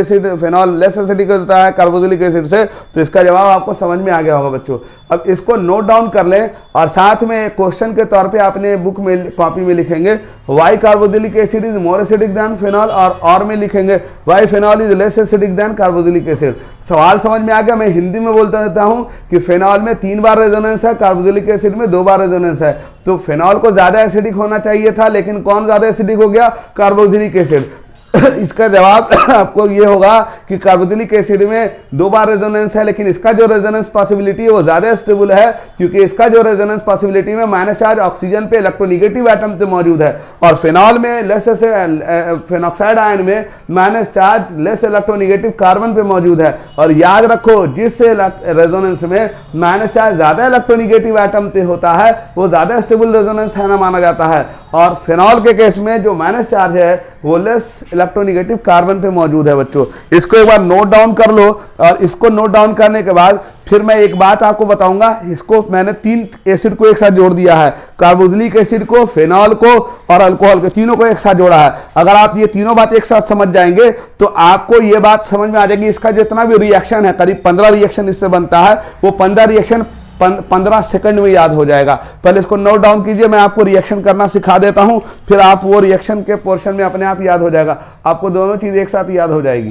A: लेस एसिडिक होता है कार्बोक्सिलिक एसिड से, तो इसका जवाब आपको समझ में आ गया होगा बच्चों। अब इसको नोट डाउन कर लें, और साथ में क्वेश्चन के तौर पे अपने बुक में, कॉपी में लिखेंगे why carboxylic acid is more acidic than phenol, और में लिखेंगे why phenol is less acidic than carboxylic acid. सवाल समझ में आ गया। मैं हिंदी में बोलता रहता हूं कि फिनॉल में 3 बार रेजोनेंस है, कार्बोक्सिलिक एसिड में 2 बार रेजोनेंस है, तो फिनॉल को ज्यादा एसिडिक होना चाहिए था, लेकिन कौन ज्यादा एसिडिक हो गया, कार्बोक्सिलिक एसिड। इसका जवाब आपको ये होगा कि कार्बोक्सिलिक एसिड में 2 बार रेजोनेंस है, लेकिन इसका जो रेजोनेंस पॉसिबिलिटी है वो ज्यादा स्टेबल है, क्योंकि इसका जो रेजोनेंस पॉसिबिलिटी में माइनस चार्ज ऑक्सीजन पे इलेक्ट्रोनेगेटिव एटम पे मौजूद है, और फिनॉल में लेस फेनॉक्साइड आयन में minus charge less electronegative carbon पे मौजूद है। और याद रखो, जिस रेजोनेंस में माइनस चार्ज ज्यादा इलेक्ट्रोनेगेटिव एटम पे होता है वो ज्यादा स्टेबल रेजोनेंस है ना माना जाता है, और फिनॉल के केस में जो माइनस चार्ज है वो लेस इलेक्ट्रोनेगेटिव कार्बन पे मौजूद है। बच्चों इसको एक बार नोट डाउन कर लो, और इसको नोट डाउन करने के बाद फिर मैं एक बात आपको बताऊंगा। इसको मैंने 3 एसिड को एक साथ जोड़ दिया है, कार्बोक्सिलिक एसिड को, फिनॉल को और अल्कोहल को, तीनों को एक साथ जोड़ा है। अगर आप ये तीनों बात एक साथ समझ जाएंगे तो आपको ये बात समझ में आ जाएगी, इसका जितना भी रिएक्शन है, करीब 15 रिएक्शन इससे बनता है, वो 15 रिएक्शन 15 सेकंड में याद हो जाएगा। पहले इसको नोट डाउन कीजिए, मैं आपको रिएक्शन करना सिखा देता हूं, फिर आप वो रिएक्शन के पोर्शन में अपने आप याद हो जाएगा, आपको दोनों चीज एक साथ याद हो जाएगी।